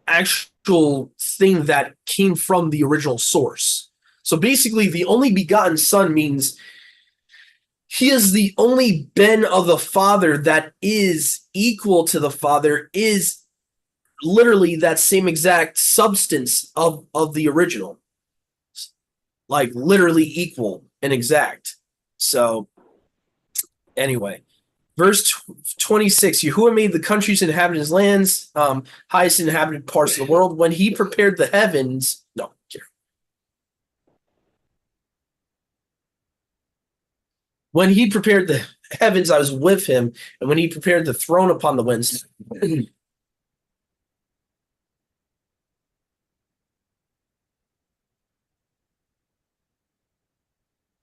actual thing that came from the original source. So basically, the only begotten son means he is the only ben of the Father that is equal to the Father, is literally that same exact substance of the original. Like literally equal and exact. So anyway, verse 26, Yahuwah made the countries and inhabited his lands, highest inhabited parts of the world. When he prepared the heavens, no, here. When he prepared the heavens, I was with him. And when he prepared the throne upon the winds,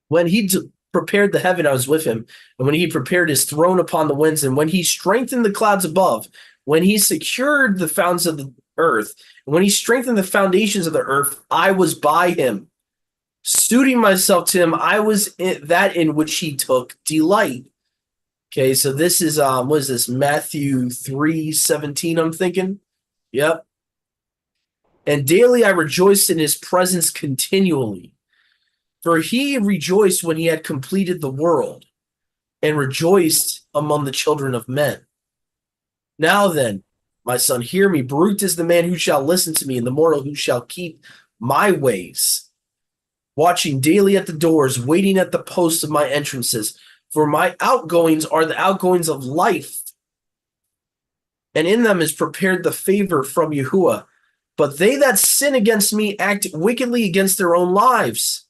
when he prepared the heaven, I was with him. And when he prepared his throne upon the winds, and when he strengthened the clouds above, when he secured the fountains of the earth, and when he strengthened the foundations of the earth, I was by him. Suiting myself to him, I was that in which he took delight. Okay, so this is what is this? Matthew 3:17, I'm thinking. Yep. And daily I rejoiced in his presence continually. For he rejoiced when he had completed the world, and rejoiced among the children of men. Now then, my son, hear me. Baruch is the man who shall listen to me, and the mortal who shall keep my ways, watching daily at the doors, waiting at the posts of my entrances. For my outgoings are the outgoings of life, and in them is prepared the favor from Yahuwah. But they that sin against me act wickedly against their own lives.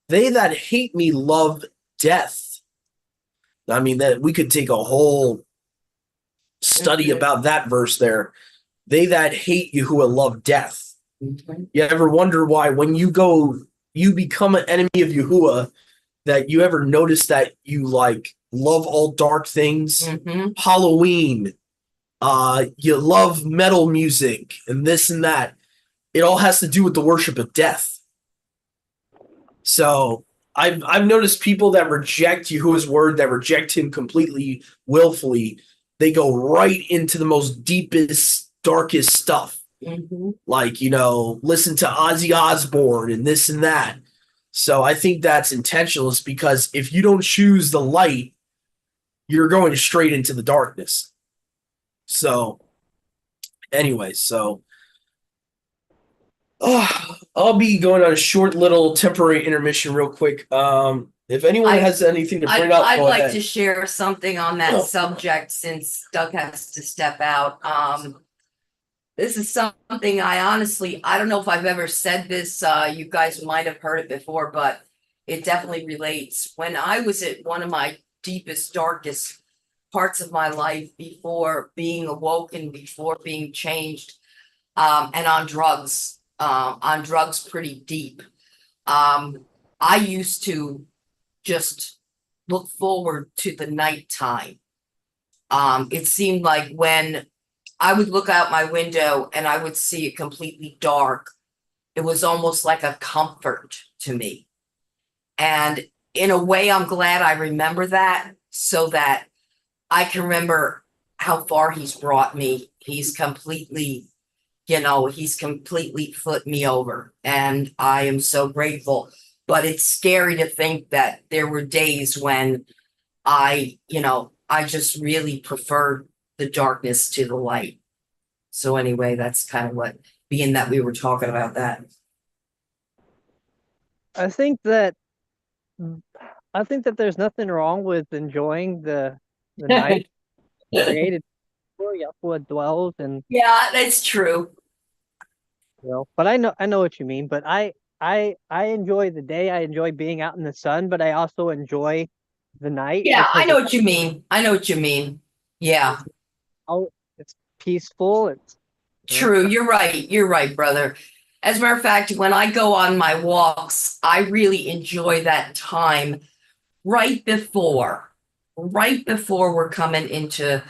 They that hate me love death. I mean, that we could take a whole study about that verse there. They that hate Yahuwah love death. Mhm. You ever wonder why when you become an enemy of Yahuwah, that you ever notice that you like love all dark things? Mhm. Halloween, you love metal music and this and that. It all has to do with the worship of death. So I've noticed people that reject Yahuwah's word, that reject him completely, willfully, they go right into the most deepest, darkest stuff. Mhm. Like, listen to Ozzy Osbourne and this and that. So I think that's intentional, is because if you don't choose the light, you're going straight into the darkness. So anyway, I'll be going on a short little temporary intermission real quick. If anyone has anything to bring up, I'd go like ahead. to share something on that subject since Doug has to step out. This is something I don't know if I've ever said this. You guys might have heard it before, but it definitely relates. When I was at one of my deepest, darkest parts of my life, before being awoken, before being changed, and on drugs pretty deep. I used to just look forward to the nighttime. It seemed like when I would look out my window and I would see it completely dark, it was almost like a comfort to me. And in a way, I'm glad I remember that, so that I can remember how far he's brought me. He's completely flipped me over, and I am so grateful. But it's scary to think that there were days when I just really preferred the darkness to the light. So anyway, that's kind of what, being that we were talking about that. I think that I think that there's nothing wrong with enjoying the night created for Yahweh dwells, and Yeah, that's true. but I know what you mean. But I enjoy the day. I enjoy being out in the sun, but I also enjoy the night Yeah, I because know what you mean. I know what you mean. Yeah, it's peaceful. It's true. You're right. You're right, brother. As a matter of fact, when I go on my walks, I really enjoy that time right before, right before we're coming into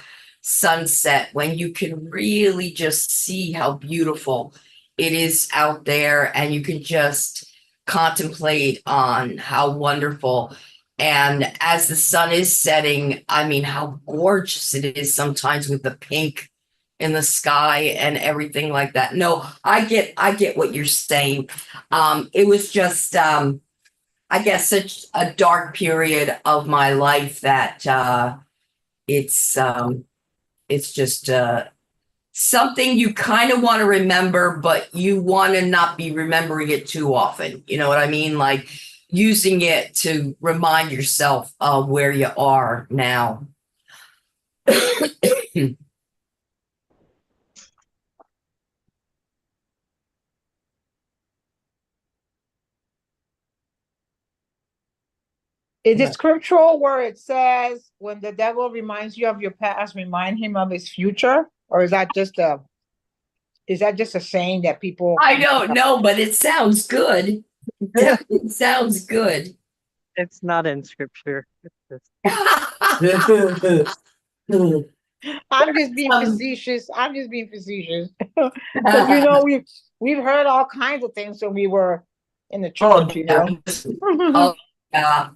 sunset, when you can really just see how beautiful it is out there, and you can just contemplate on how wonderful. And as the sun is setting, I mean, how gorgeous it is sometimes with the pink in the sky and everything like that. No, I get what you're saying. It was just I guess such a dark period of my life that it's just something you kind of want to remember, but you want to not be remembering it too often. You know what I mean? Like using it to remind yourself of where you are now. Is it scriptural where it says when the devil reminds you of your past, remind him of his future? Or is that just a saying that people I don't know, but it sounds good. Definitely sounds good. it's not in scripture. It's just, I'm just being Um, facetious. I'm just being facetious. Because you know, we've heard all kinds of things when we were in the oh, church, you yeah. know. Oh, yeah.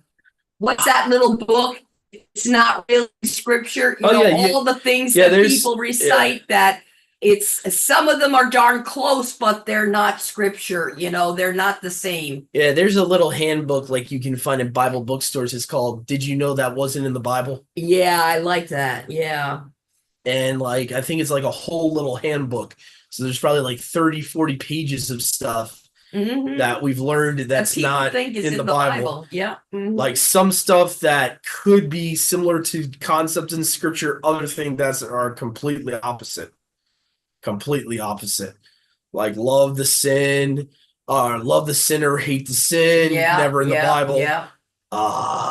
What's that little book? It's not really scripture. You Oh, know, yeah, all the things yeah, that there's people recite that it's some of them are darn close, but they're not scripture. You know, they're not the same. yeah, there's a little handbook like you can find in Bible bookstores. It's called "Did You Know That Wasn't in the Bible?" Yeah, I like that. Yeah. And like I think it's like a whole little handbook. So there's probably like 30, 40 pages of stuff Hmm. that we've learned That that's people not think is in the in the Bible. Bible. Yeah. Mhm. Like some stuff that could be similar to concepts in scripture, other things that are completely opposite. Completely opposite. Like love the sinner, hate the sin, Yeah, never in the yeah, Bible. yeah.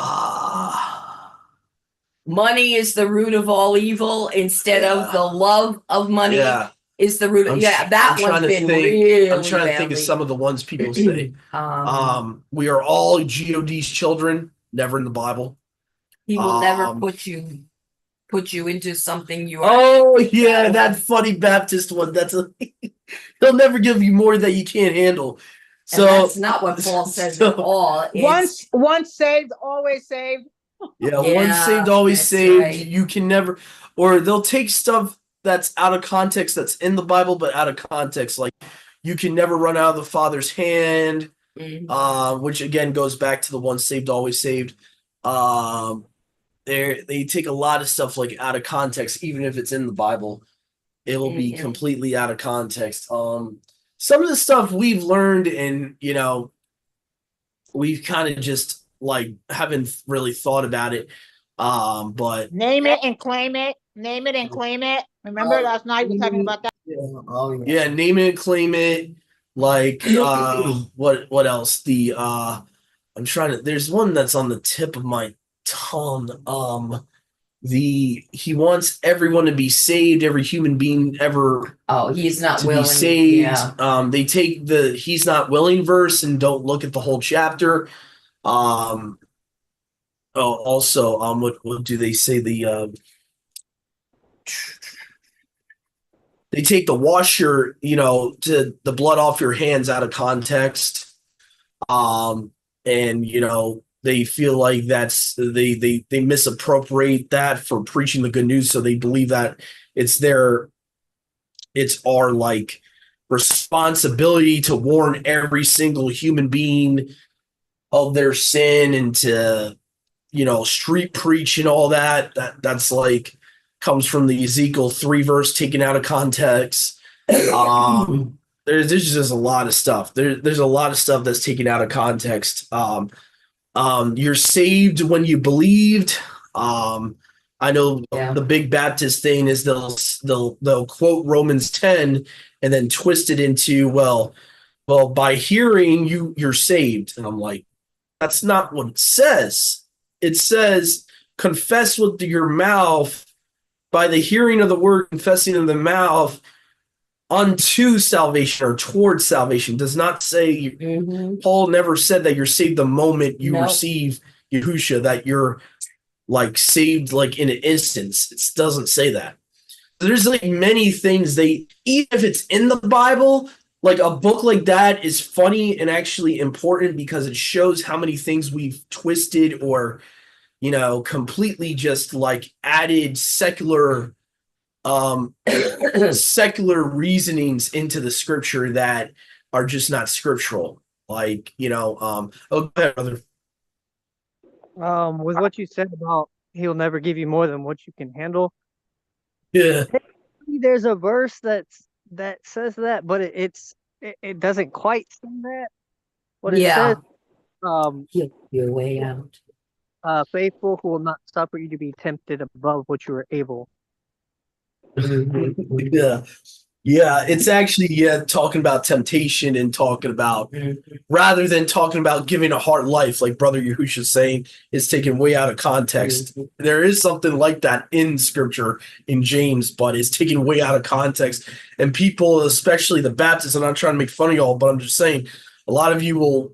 Ah, Money is the root of all evil instead of the yeah, love of money yeah. is the root of, yeah, I'm that one's trying to been think. I'm really trying to think of badly. some of the ones people say. Um, We are all God's children, never in the Bible. he will never Um, put you into something you are. oh yeah, that funny Baptist one. He'll never give you more that you can't handle. And So that's not what Paul says at all. It's Once saved, always saved. yeah, once saved, yeah, always that's saved. right. You can never, or they'll take stuff that's out of context that's in the Bible, but out of context. Like you can never run out of the Father's hand, Mhm. which again goes back to the once saved, always saved. Um, they take a lot of stuff like out of context, even if it's in the Bible, it will be Mhm. completely out of context. Some of the stuff we've learned, and we've kind of just like haven't really thought about it. But Name it and claim it. Name it and claim it. Remember last night we were talking about that? yeah, name it, claim it. Like what else? I'm trying to. There's one that's on the tip of my tongue. He wants everyone to be saved, every human being ever Oh, he's not to be willing. saved. Yeah. They take the he's not willing verse and don't look at the whole chapter. Um, also, what do they say? They take the wash your, to the blood off your hands out of context. Um, and they feel like they misappropriate that for preaching the good news, so they believe that it's their it's our like responsibility to warn every single human being of their sin and to street preach and all that's like comes from the Ezekiel 3 verse taken out of context. There's just a lot of stuff. There's a lot of stuff that's taken out of context. You're saved when you believed. I know Yeah. the big Baptist thing is they'll quote Romans 10 and then twist it into, well, by hearing you're saved. And I'm like, that's not what it says. It says confess with your mouth by the hearing of the word, confessing in the mouth unto salvation or towards salvation. Does not say Mhm. Paul never said that you're saved the moment you No. receive Yahusha, that you're like saved like in an instance. It doesn't say that. There's like many things even if it's in the Bible, like a book like that is funny and actually important because it shows how many things we've twisted or completely just like added secular reasonings into the scripture that are just not scriptural. Like, oh, go ahead, brother. With what you said about he'll never give you more than what you can handle. Yeah. There's a verse that says that, but it doesn't quite say that. What it says, Your way out. faithful who will not suffer you to be tempted above what you are able. Yeah. Yeah, it's actually talking about temptation and talking about rather than talking about giving a hard life, like Brother Yahusha's saying, is taken way out of context. There is something like that in Scripture in James, but it's taken way out of context. And people, especially the Baptists, I'm not trying to make fun of y'all, but I'm just saying, a lot of you will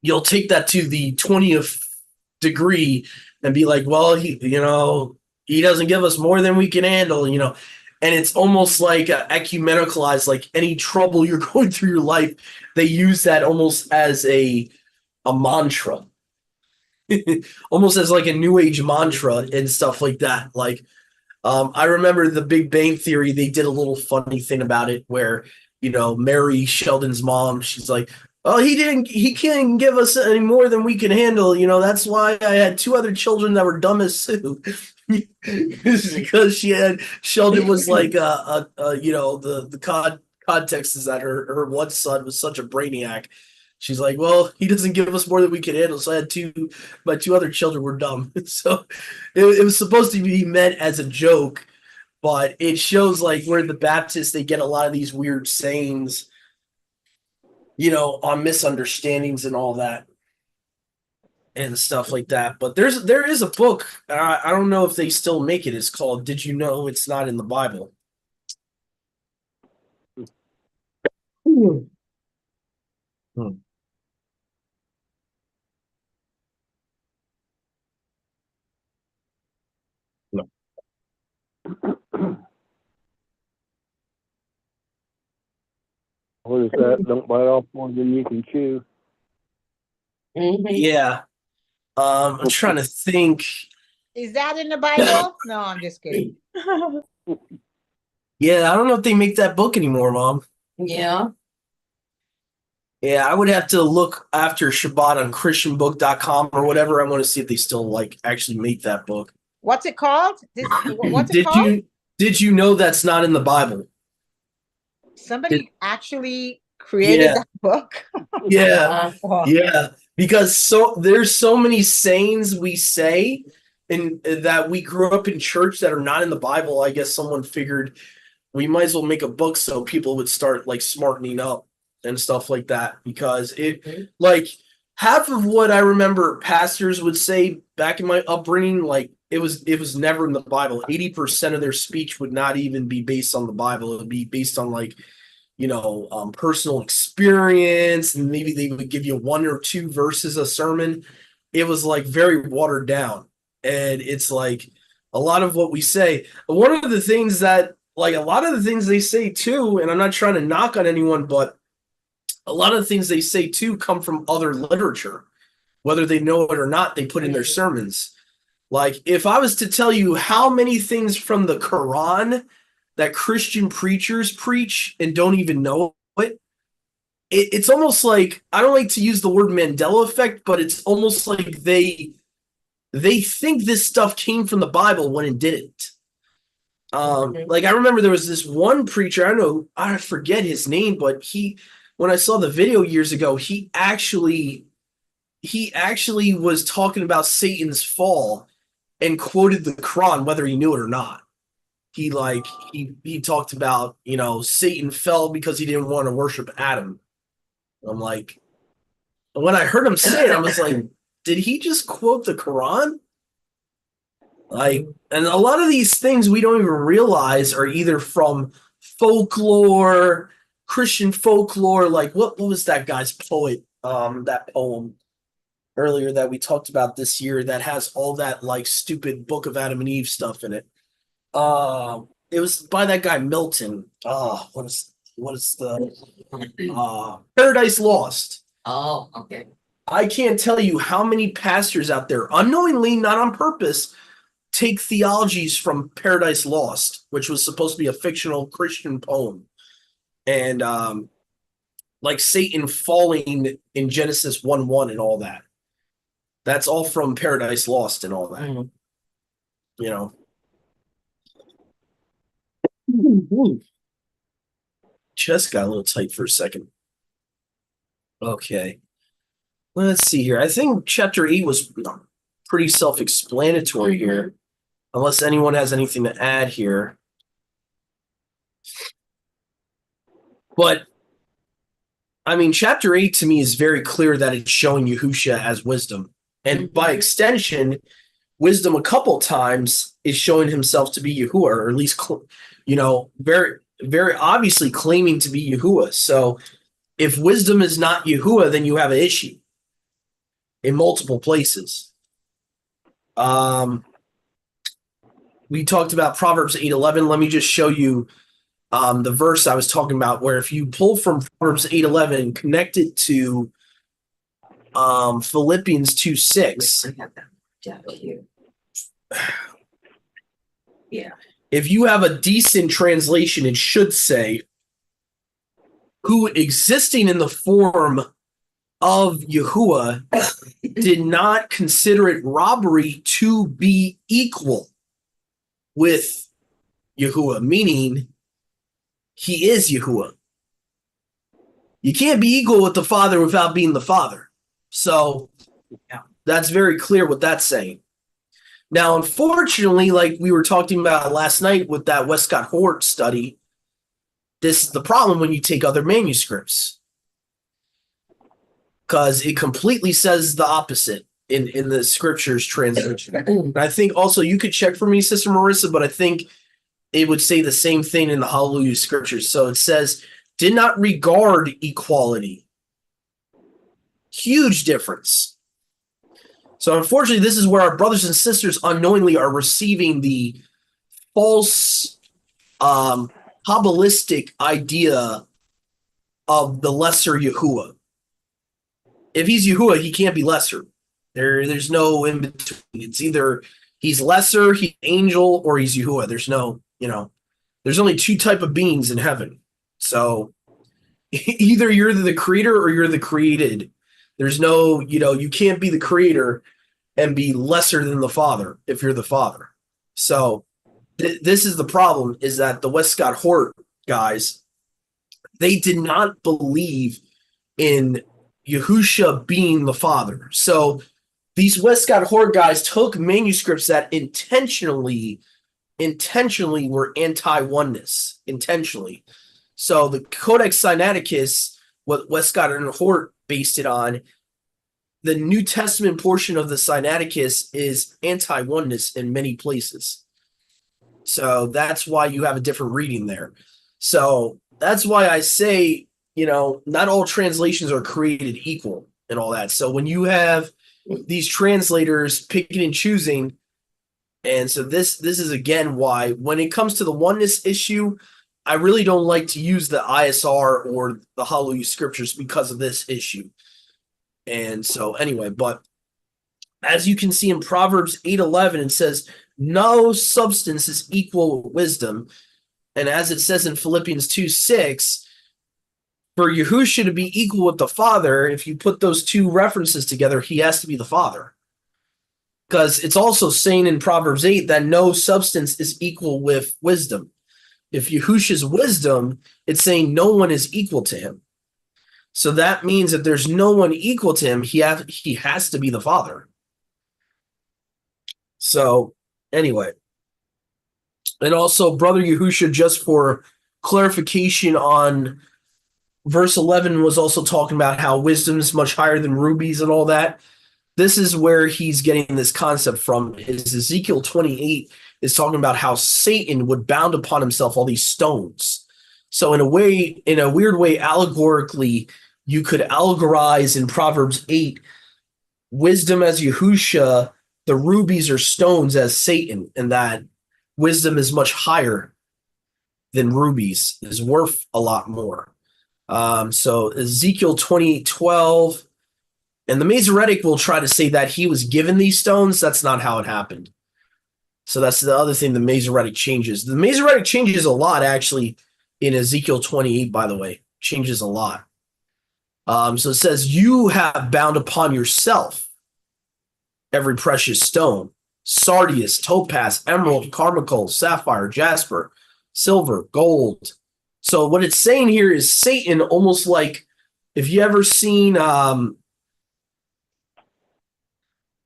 you'll take that to the 20th degree and be like, well, he doesn't give us more than we can handle, and it's almost like ecumenicalized, like any trouble you're going through your life, they use that almost as a mantra, almost as like a new age mantra and stuff like that. Like, I remember the Big Bang Theory, they did a little funny thing about it where, Mary Sheldon's mom, she's like, oh, he can't give us any more than we can handle. That's why I had two other children that were dumb as Sue. Because Sheldon was like, the context is that her one son was such a brainiac. She's like, well, he doesn't give us more than we can handle. So my two other children were dumb. So it was supposed to be meant as a joke, but it shows like where the Baptists, they get a lot of these weird sayings, on misunderstandings and all that and stuff like that. But there is a book. I don't know if they still make it. It's called "Did You Know It's Not in the Bible?" Hmm. No. What is that? Don't bite off more than you can chew. Yeah. I'm trying to think. Is that in the Bible? No, I'm just kidding. Yeah, I don't know if they make that book anymore, Mom. Yeah. Yeah, I would have to look after Shabbat on christianbook.com or whatever. I want to see if they still actually make that book. What's it called? What's it called? Did you know that's not in the Bible? Somebody actually created that book. Yeah. Yeah. Because there's so many sayings we say and that we grew up in church that are not in the Bible. I guess someone figured we might as well make a book so people would start like smartening up and stuff like that, because like half of what I remember pastors would say back in my upbringing, like it was never in the Bible. 80% of their speech would not even be based on the Bible. It would be based on like, personal experience, and maybe they would give you one or two verses a sermon. It was like very watered down. And it's like a lot of what we say. One of the things that like a lot of the things they say too, and I'm not trying to knock on anyone, but a lot of the things they say too come from other literature, whether they know it or not. They put in their sermons. Like if I was to tell you how many things from the Quran that Christian preachers preach and don't even know it's almost like, I don't like to use the word Mandela effect, but it's almost like they think this stuff came from the Bible when it didn't. Like I remember there was this one preacher, I forget his name, but when I saw the video years ago, he actually he actually was talking about Satan's fall and quoted the Quran, whether he knew it or not. He talked about, Satan fell because he didn't want to worship Adam. I'm like, when I heard him say it, I was like, did he just quote the Quran? Like, and a lot of these things we don't even realize are either from folklore, Christian folklore. Like, what was that guy's poet? That poem earlier that we talked about this year that has all that like stupid Book of Adam and Eve stuff in it. It was by that guy Milton. What is the Paradise Lost? Oh, okay. I can't tell you how many pastors out there, unknowingly, not on purpose, take theologies from Paradise Lost, which was supposed to be a fictional Christian poem, and like Satan falling in Genesis 1:1 and all that. That's all from Paradise Lost and all that. You know. Chest got a little tight for a second. Okay. Let's see here. I think chapter 8 was pretty self-explanatory here, unless anyone has anything to add here. But, I mean, chapter 8 to me is very clear that it's showing Yahusha as wisdom. And by extension, wisdom a couple times is showing himself to be Yahuwah, or at least, very, very obviously claiming to be Yahuwah. So if wisdom is not Yahuwah, then you have an issue in multiple places. We talked about Proverbs 8:11. Let me just show you the verse I was talking about, where if you pull from Proverbs 8:11, connect it to Philippians 2:6. I have that down here. Yeah. If you have a decent translation, it should say, who existing in the form of Yahuwah did not consider it robbery to be equal with Yahuwah, meaning he is Yahuwah. You can't be equal with the Father without being the Father. So that's very clear what that's saying. Now, unfortunately, like we were talking about last night with that Westcott Hort study, this is the problem when you take other manuscripts, because it completely says the opposite in the scriptures translation. And I think also you could check for me, Sister Marissa, but I think it would say the same thing in the Hallelujah scriptures. So it says, did not regard equality. Huge difference. So unfortunately, this is where our brothers and sisters unknowingly are receiving the false Kabbalistic idea of the lesser Yahuwah. If he's Yahuwah, he can't be lesser. There's no in between. It's either he's lesser, he's angel, or he's Yahuwah. There's no, there's only two type of beings in heaven. So either you're the creator or you're the created. There's no, you can't be the creator and be lesser than the Father if you're the Father. So this is the problem, is that the Westcott Hort guys, they did not believe in Yahusha being the Father. So these Westcott Hort guys took manuscripts that intentionally were anti-oneness, intentionally. So the Codex Sinaiticus, what Westcott and Hort based it on, the New Testament portion of the Sinaiticus is anti-oneness in many places. So that's why you have a different reading there. So that's why I say, not all translations are created equal and all that. So when you have these translators picking and choosing, and so this is again why when it comes to the oneness issue, I really don't like to use the ISR or the Hallelujah scriptures because of this issue. And so anyway, but as you can see in Proverbs 8:11, it says, no substance is equal with wisdom. And as it says in Philippians 2:6, for Yahusha to be equal with the Father, if you put those two references together, he has to be the Father. Because it's also saying in Proverbs 8 that no substance is equal with wisdom. If Yahusha's wisdom, it's saying no one is equal to him. So that means that there's no one equal to him. He has to be the Father. So anyway, and also Brother Yahusha, just for clarification on verse 11, was also talking about how wisdom is much higher than rubies and all that. This is where he's getting this concept from. Is Ezekiel 28 is talking about how Satan would bound upon himself all these stones. So in a way, in a weird way, allegorically, you could allegorize in Proverbs 8 wisdom as Yahusha, the rubies or stones as Satan, and that wisdom is much higher than rubies, is worth a lot more. So Ezekiel 28:12, and the Masoretic will try to say that he was given these stones. That's not how it happened. So that's the other thing the Masoretic changes. The Masoretic changes a lot, actually, in Ezekiel 28, by the way. Changes a lot. So it says, you have bound upon yourself every precious stone, sardius, topaz, emerald, carbuncle, sapphire, jasper, silver, gold. So what it's saying here is Satan, almost like, if you ever seen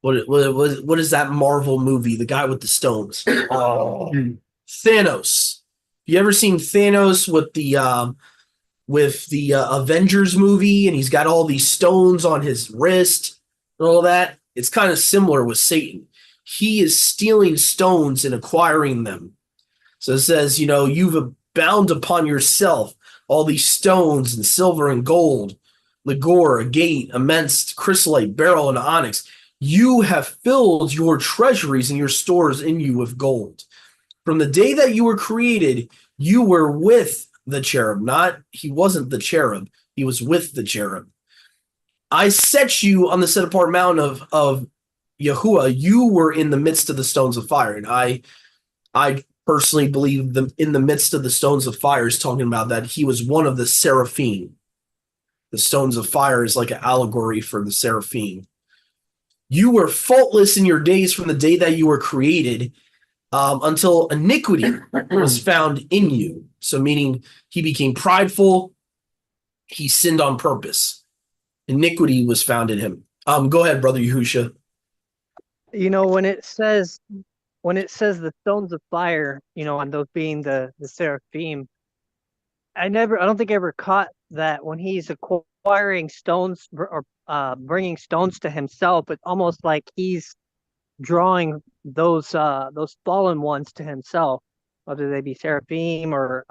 what is that Marvel movie, the guy with the stones? Thanos. You ever seen Thanos with the Avengers movie, and he's got all these stones on his wrist and all that? It's kind of similar with Satan. He is stealing stones and acquiring them. So it says, you've bound upon yourself all these stones and silver and gold, ligure, agate, immense, chrysolite, beryl, and onyx. You have filled your treasuries and your stores in you with gold. From the day that you were created, you were with the cherub. He wasn't the cherub. He was with the cherub. I set you on the set apart mountain of Yahuwah. You were in the midst of the stones of fire. And I personally believe in the midst of the stones of fire is talking about that he was one of the seraphim. The stones of fire is like an allegory for the seraphim. You were faultless in your days from the day that you were created until iniquity was found in you. So meaning he became prideful. He sinned on purpose. Iniquity was found in him. Go ahead, Brother Yahusha. When it says the stones of fire, and those being the seraphim, I don't think I ever caught that when he's acquiring stones or bringing stones to himself. It's almost like he's drawing those fallen ones to himself, whether they be seraphim or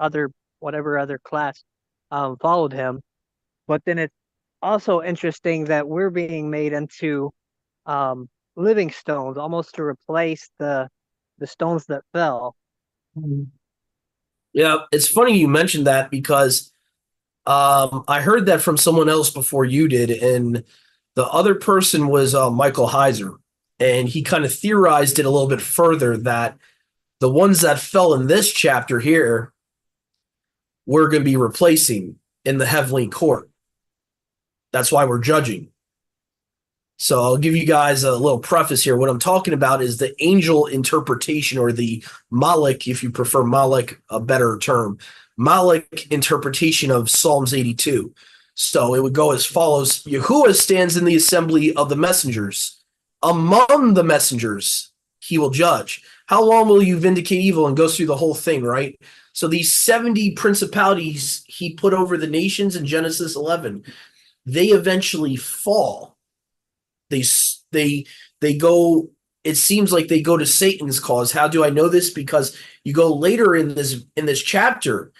whatever other class followed him. But then it's also interesting that we're being made into living stones, almost to replace the stones that fell. Yeah, it's funny you mentioned that because I heard that from someone else before you did, and the other person was Michael Heiser, and he kind of theorized it a little bit further that the ones that fell in this chapter here we're going to be replacing in the heavenly court. That's why we're judging. So I'll give you guys a little preface here. What I'm talking about is the angel interpretation, or the Malak, if you prefer Malak, a better term, Malak interpretation of Psalms 82. So it would go as follows. Yahuwah stands in the assembly of the messengers. Among the messengers, he will judge. How long will you vindicate evil? And goes through the whole thing, right? So these 70 principalities he put over the nations in Genesis 11, they eventually fall. They go, it seems like they go to Satan's cause. How do I know this? Because you go later in this chapter,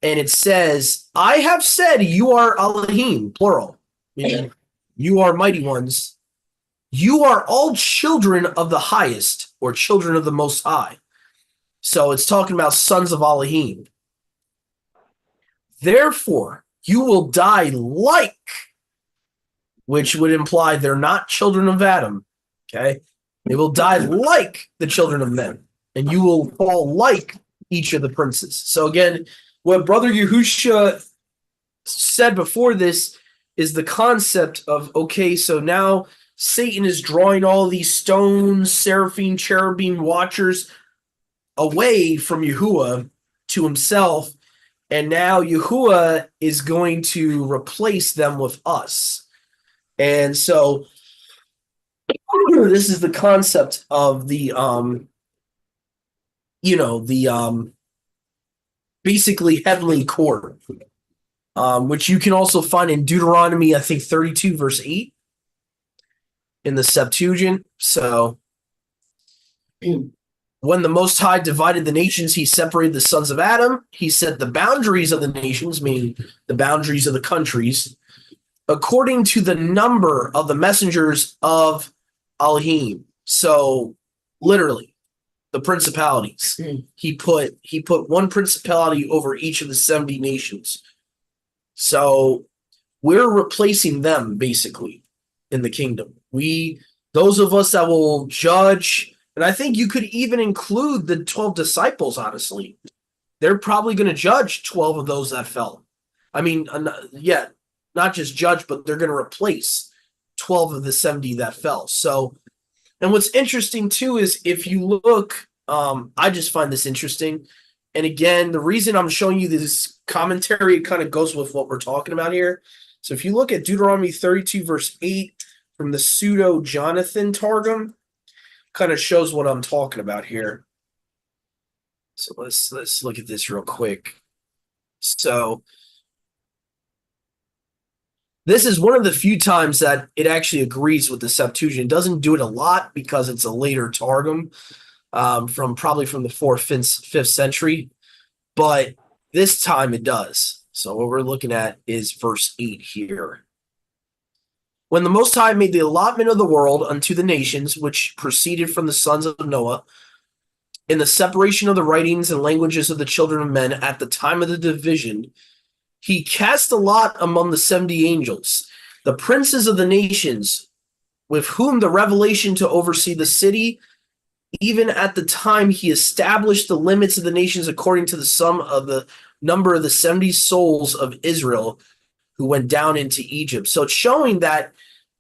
and it says, I have said you are Elohim, plural, meaning you are mighty ones. You are all children of the highest, or children of the Most High. So it's talking about sons of Elohim. Therefore, you will die like, which would imply they're not children of Adam. Okay? They will die like the children of men, and you will fall like each of the princes. So again, what Brother Yahusha said before this is the concept of, okay, so now Satan is drawing all these stones, seraphim, cherubim, watchers away from Yahuwah to himself, And now Yahuwah is going to replace them with us. And so this is the concept of the basically heavenly court, which you can also find in Deuteronomy, I think 32 verse 8 in the Septuagint. So when the Most High divided the nations, he separated the sons of Adam. He set the boundaries of the nations, meaning the boundaries of the countries, according to the number of the messengers of Elohim. So literally, the principalities. He put one principality over each of the 70 nations. So we're replacing them basically in the kingdom. Those of us that will judge, and I think you could even include the 12 disciples, honestly. They're probably going to judge 12 of those that fell. I mean, not just judge, but they're going to replace 12 of the 70 that fell. So, and what's interesting too is if you look, I just find this interesting. And again, the reason I'm showing you this commentary, it kind of goes with what we're talking about here. So if you look at Deuteronomy 32 verse 8 from the Pseudo-Jonathan Targum, kind of shows what I'm talking about here. So let's look at this real quick. So this is one of the few times that it actually agrees with the Septuagint. It doesn't do it a lot because it's a later Targum from the 4th, 5th century, but this time it does. So what we're looking at is verse 8 here. When the Most High made the allotment of the world unto the nations, which proceeded from the sons of Noah, in the separation of the writings and languages of the children of men at the time of the division, he cast a lot among the 70 angels, the princes of the nations, with whom the revelation to oversee the city, even at the time he established the limits of the nations according to the sum of the number of the 70 souls of Israel who went down into Egypt. So it's showing that,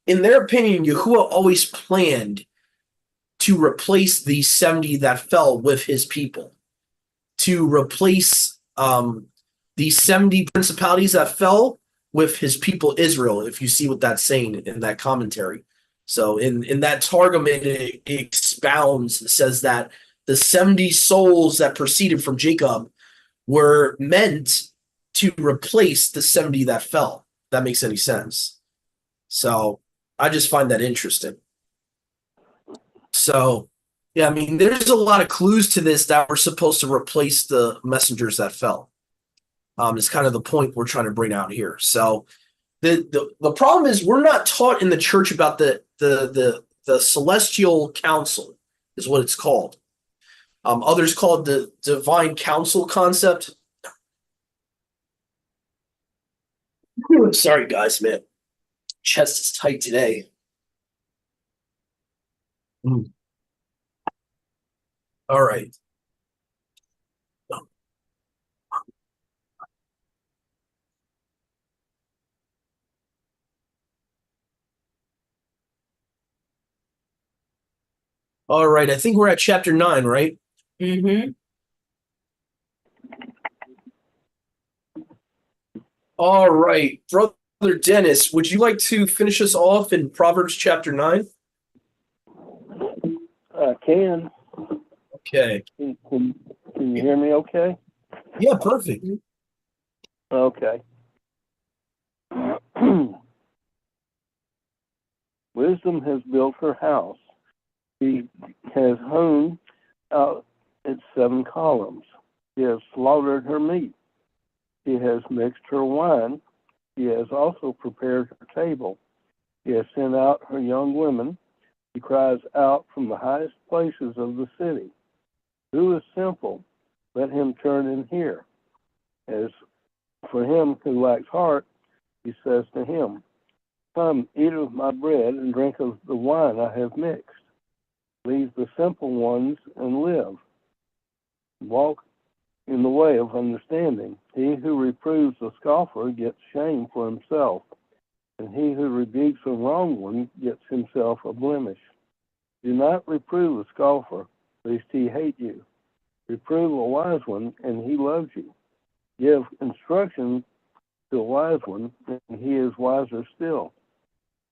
in their opinion, Yahuwah always planned to replace the 70 that fell with his people, to replace the 70 principalities that fell with his people Israel, if you see what that's saying in that commentary. So in that Targum, it expounds, it says that the 70 souls that proceeded from Jacob were meant to replace the 70 that fell. If that makes any sense. So I just find that interesting. So, yeah, I mean, there's a lot of clues to this that we're supposed to replace the messengers that fell. It's kind of the point we're trying to bring out here. So the problem is we're not taught in the church about the celestial council is what it's called. Others call it the divine council concept. Sorry, guys, man. Chest is tight today. All right. All right. I think we're at chapter 9, right? Mm-hmm. All right. Brother Dennis, would you like to finish us off in Proverbs chapter 9? I can. Okay. Can you hear me okay? Yeah, perfect. Okay. Wisdom has built her house. She has hewn out its 7 columns. She has slaughtered her meat. She has mixed her wine. She has also prepared her table. She has sent out her young women. She cries out from the highest places of the city. Who is simple? Let him turn and hear. As for him who lacks heart, he says to him, come, eat of my bread and drink of the wine I have mixed. Leave the simple ones and live. Walk in the way of understanding. He who reproves the scoffer gets shame for himself, and he who rebukes a wrong one gets himself a blemish. Do not reprove a scoffer, lest he hate you. Reprove a wise one, and he loves you. Give instruction to a wise one, and he is wiser still.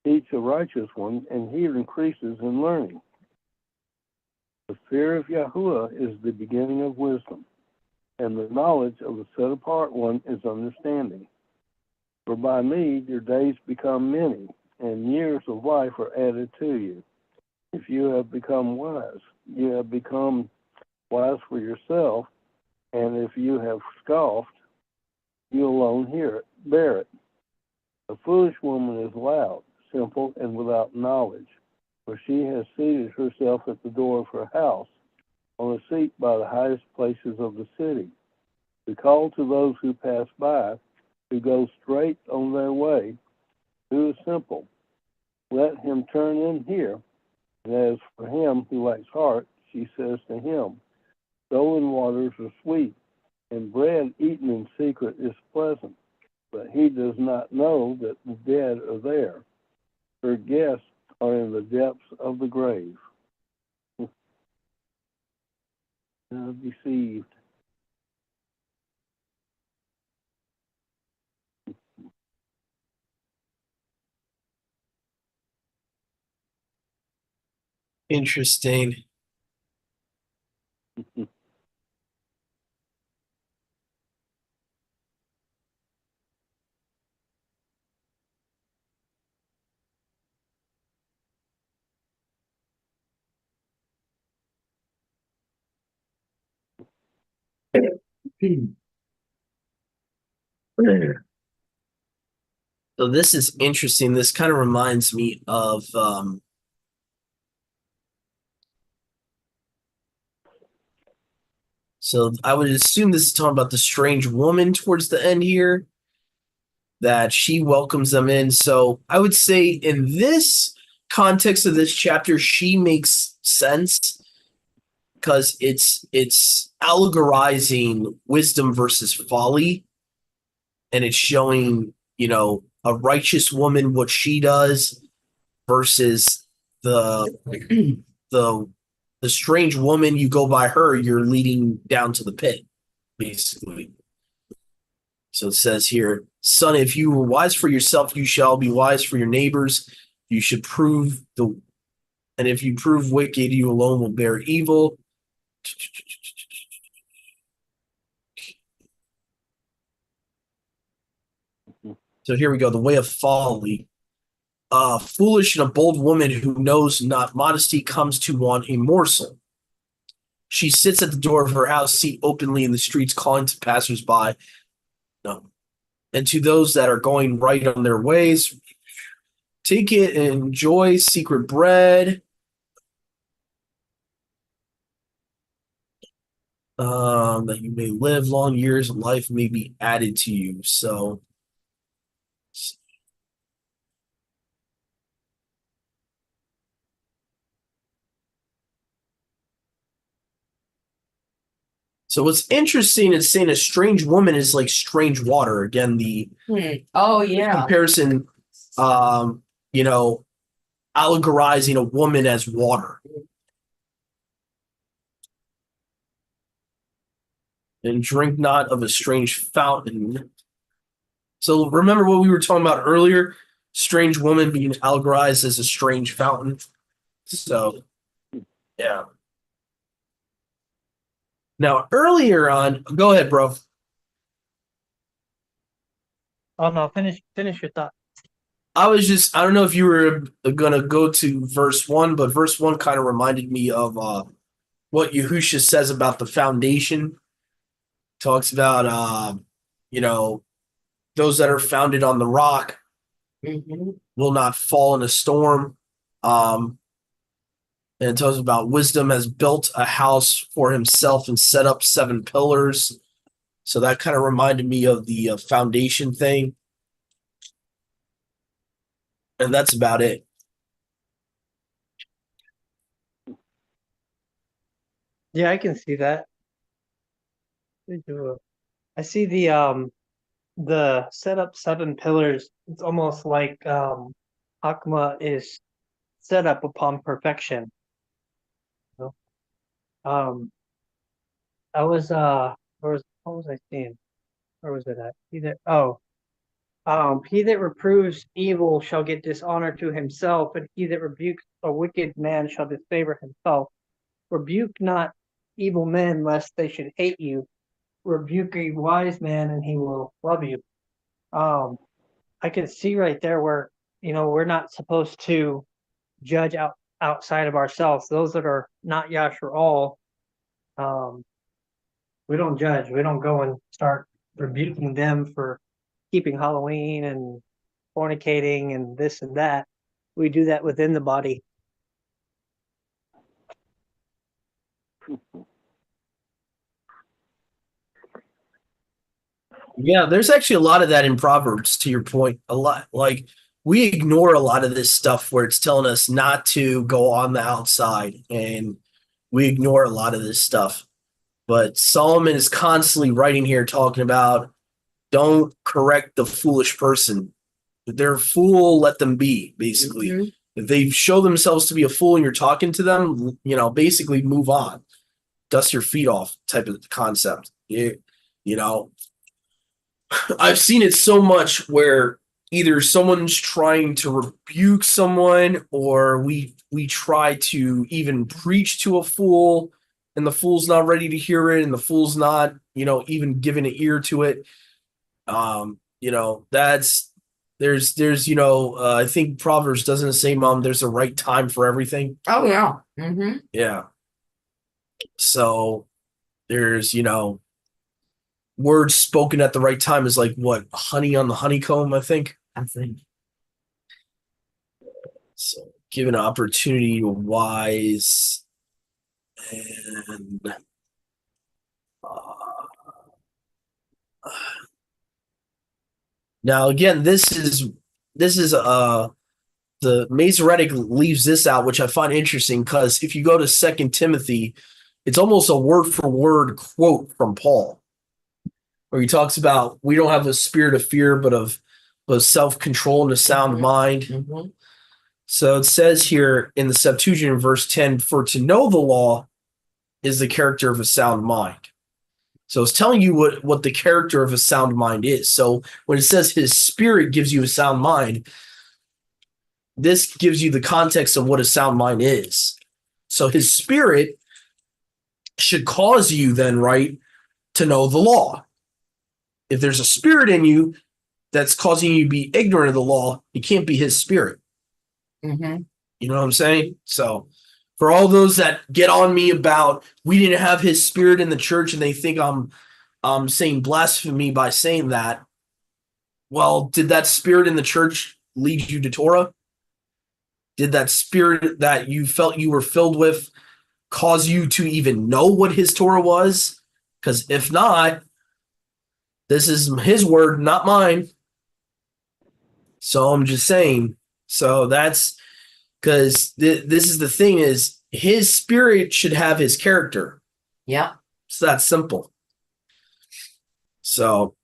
Teach a righteous one, and he increases in learning. The fear of Yahuwah is the beginning of wisdom, and the knowledge of the set-apart one is understanding. For by me your days become many, and years of life are added to you. If you have become wise, you have become wise for yourself, and if you have scoffed, you alone bear it. A foolish woman is loud, simple, and without knowledge, for she has seated herself at the door of her house, on a seat by the highest places of the city, to call to those who pass by, who go straight on their way, who is simple. Let him turn in here. And as for him who lacks heart, she says to him, stolen waters are sweet, and bread eaten in secret is pleasant. But he does not know that the dead are there. Her guests are in the depths of the grave. Deceived. Interesting. So this is interesting. This kind of reminds me of so I would assume this is talking about the strange woman towards the end here, that she welcomes them in. So I would say in this context of this chapter, she makes sense because it's allegorizing wisdom versus folly, and it's showing, a righteous woman what she does versus the the the strange woman. You go by her, you're leading down to the pit, basically. So it says here, son, if you were wise for yourself, you shall be wise for your neighbors. You should and if you prove wicked, you alone will bear evil. So here we go. The way of folly. Foolish and a bold woman who knows not modesty comes to want a morsel. She sits at the door of her house, seat openly in the streets, calling to passers-by. No. And to those that are going right on their ways, take it and enjoy secret bread. That you may live long years and life may be added to you. So what's interesting is saying a strange woman is like strange water. Again, the Oh, yeah. comparison, you know, allegorizing a woman as water. And drink not of a strange fountain. So remember what we were talking about earlier? Strange woman being allegorized as a strange fountain. So, yeah. Now, earlier on, go ahead, bro. Oh no, finish your thought. I don't know if you were going to go to verse 1, but verse 1 kind of reminded me of what Yahusha says about the foundation. Talks about, those that are founded on the rock will not fall in a storm. And it tells about wisdom has built a house for himself and set up 7 pillars. So that kind of reminded me of the foundation thing. And that's about it. Yeah, I can see that. I see the set up 7 pillars. It's almost like Hakma is set up upon perfection. You know? I was what was I seeing? where was it at? He that reproves evil shall get dishonor to himself, and he that rebukes a wicked man shall disfavor himself. Rebuke not evil men, lest they should hate you. Rebuke a wise man, and he will love you. I can see right there where, we're not supposed to judge outside of ourselves. Those that are not Yashar, we don't judge. We don't go and start rebuking them for keeping Halloween and fornicating and this and that. We do that within the body. Yeah, there's actually a lot of that in Proverbs, to your point. A lot. Like, we ignore a lot of this stuff where it's telling us not to go on the outside, and we ignore a lot of this stuff. But Solomon is constantly writing here talking about don't correct the foolish person. If they're a fool, let them be, basically. Mhm. If they show themselves to be a fool and you're talking to them, basically move on. Dust your feet off type of concept. You know, I've seen it so much where either someone's trying to rebuke someone or we try to even preach to a fool and the fool's not ready to hear it and the fool's not, even giving an ear to it. That's I think Proverbs doesn't say, Mom, there's a right time for everything. Oh yeah. Mm-hmm. Yeah. So there's, words spoken at the right time is like what, honey on the honeycomb, I think. I think. So give an opportunity to wise and now again, this is the Masoretic leaves this out, which I find interesting because if you go to 2 Timothy, it's almost a word for word quote from Paul, where he talks about we don't have a spirit of fear, but of self-control and a sound mind. Mm-hmm. So it says here in the Septuagint in verse 10, for to know the law is the character of a sound mind. So it's telling you what the character of a sound mind is. So when it says his spirit gives you a sound mind, this gives you the context of what a sound mind is. So his spirit should cause you then, right, to know the law. If there's a spirit in you that's causing you to be ignorant of the law, it can't be his spirit. Mm-hmm. You know what I'm saying? So for all those that get on me about we didn't have his spirit in the church and they think I'm saying blasphemy by saying that, well, did that spirit in the church lead you to Torah? Did that spirit that you felt you were filled with cause you to even know what his Torah was? Because if not, this is his word, not mine. So I'm just saying. So that's because this is the thing is his spirit should have his character. Yeah. It's that simple. So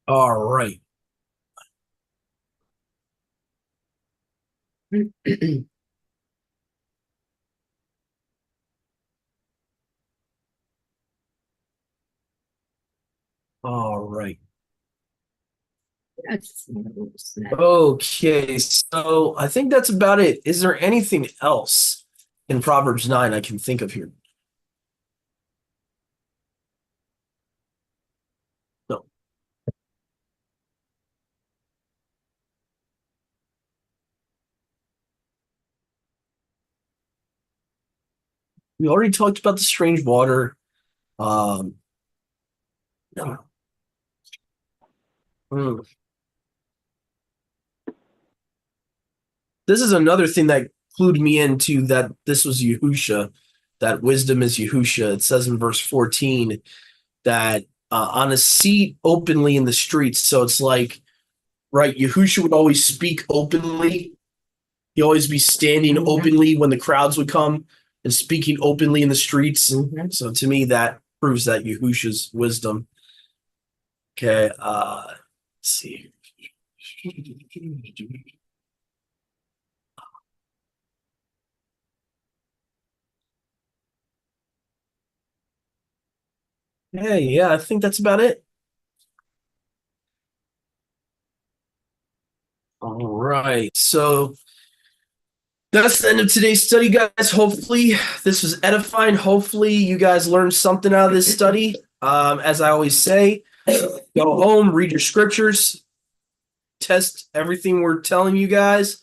all right. All right. Okay, so I think that's about it. Is there anything else in Proverbs 9 I can think of here? No. We already talked about the strange water. No. Hmm. This is another thing that clued me into that this was Yahusha, that wisdom is Yahusha. It says in verse 14 that on a seat openly in the streets. So it's like, right, Yahusha would always speak openly. He'd always be standing openly when the crowds would come. and speaking openly in the streets. Mhm. So to me, that proves that Yahusha's wisdom. Okay, let's see. Hey, yeah, I think that's about it. All right, so that's the end of today's study, guys. Hopefully, this was edifying. Hopefully, you guys learned something out of this study. As I always say, go home, read your scriptures, test everything we're telling you guys,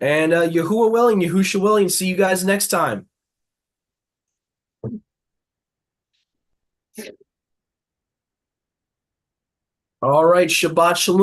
and Yahuwah willing, Yahusha willing. See you guys next time. All right, Shabbat Shalom.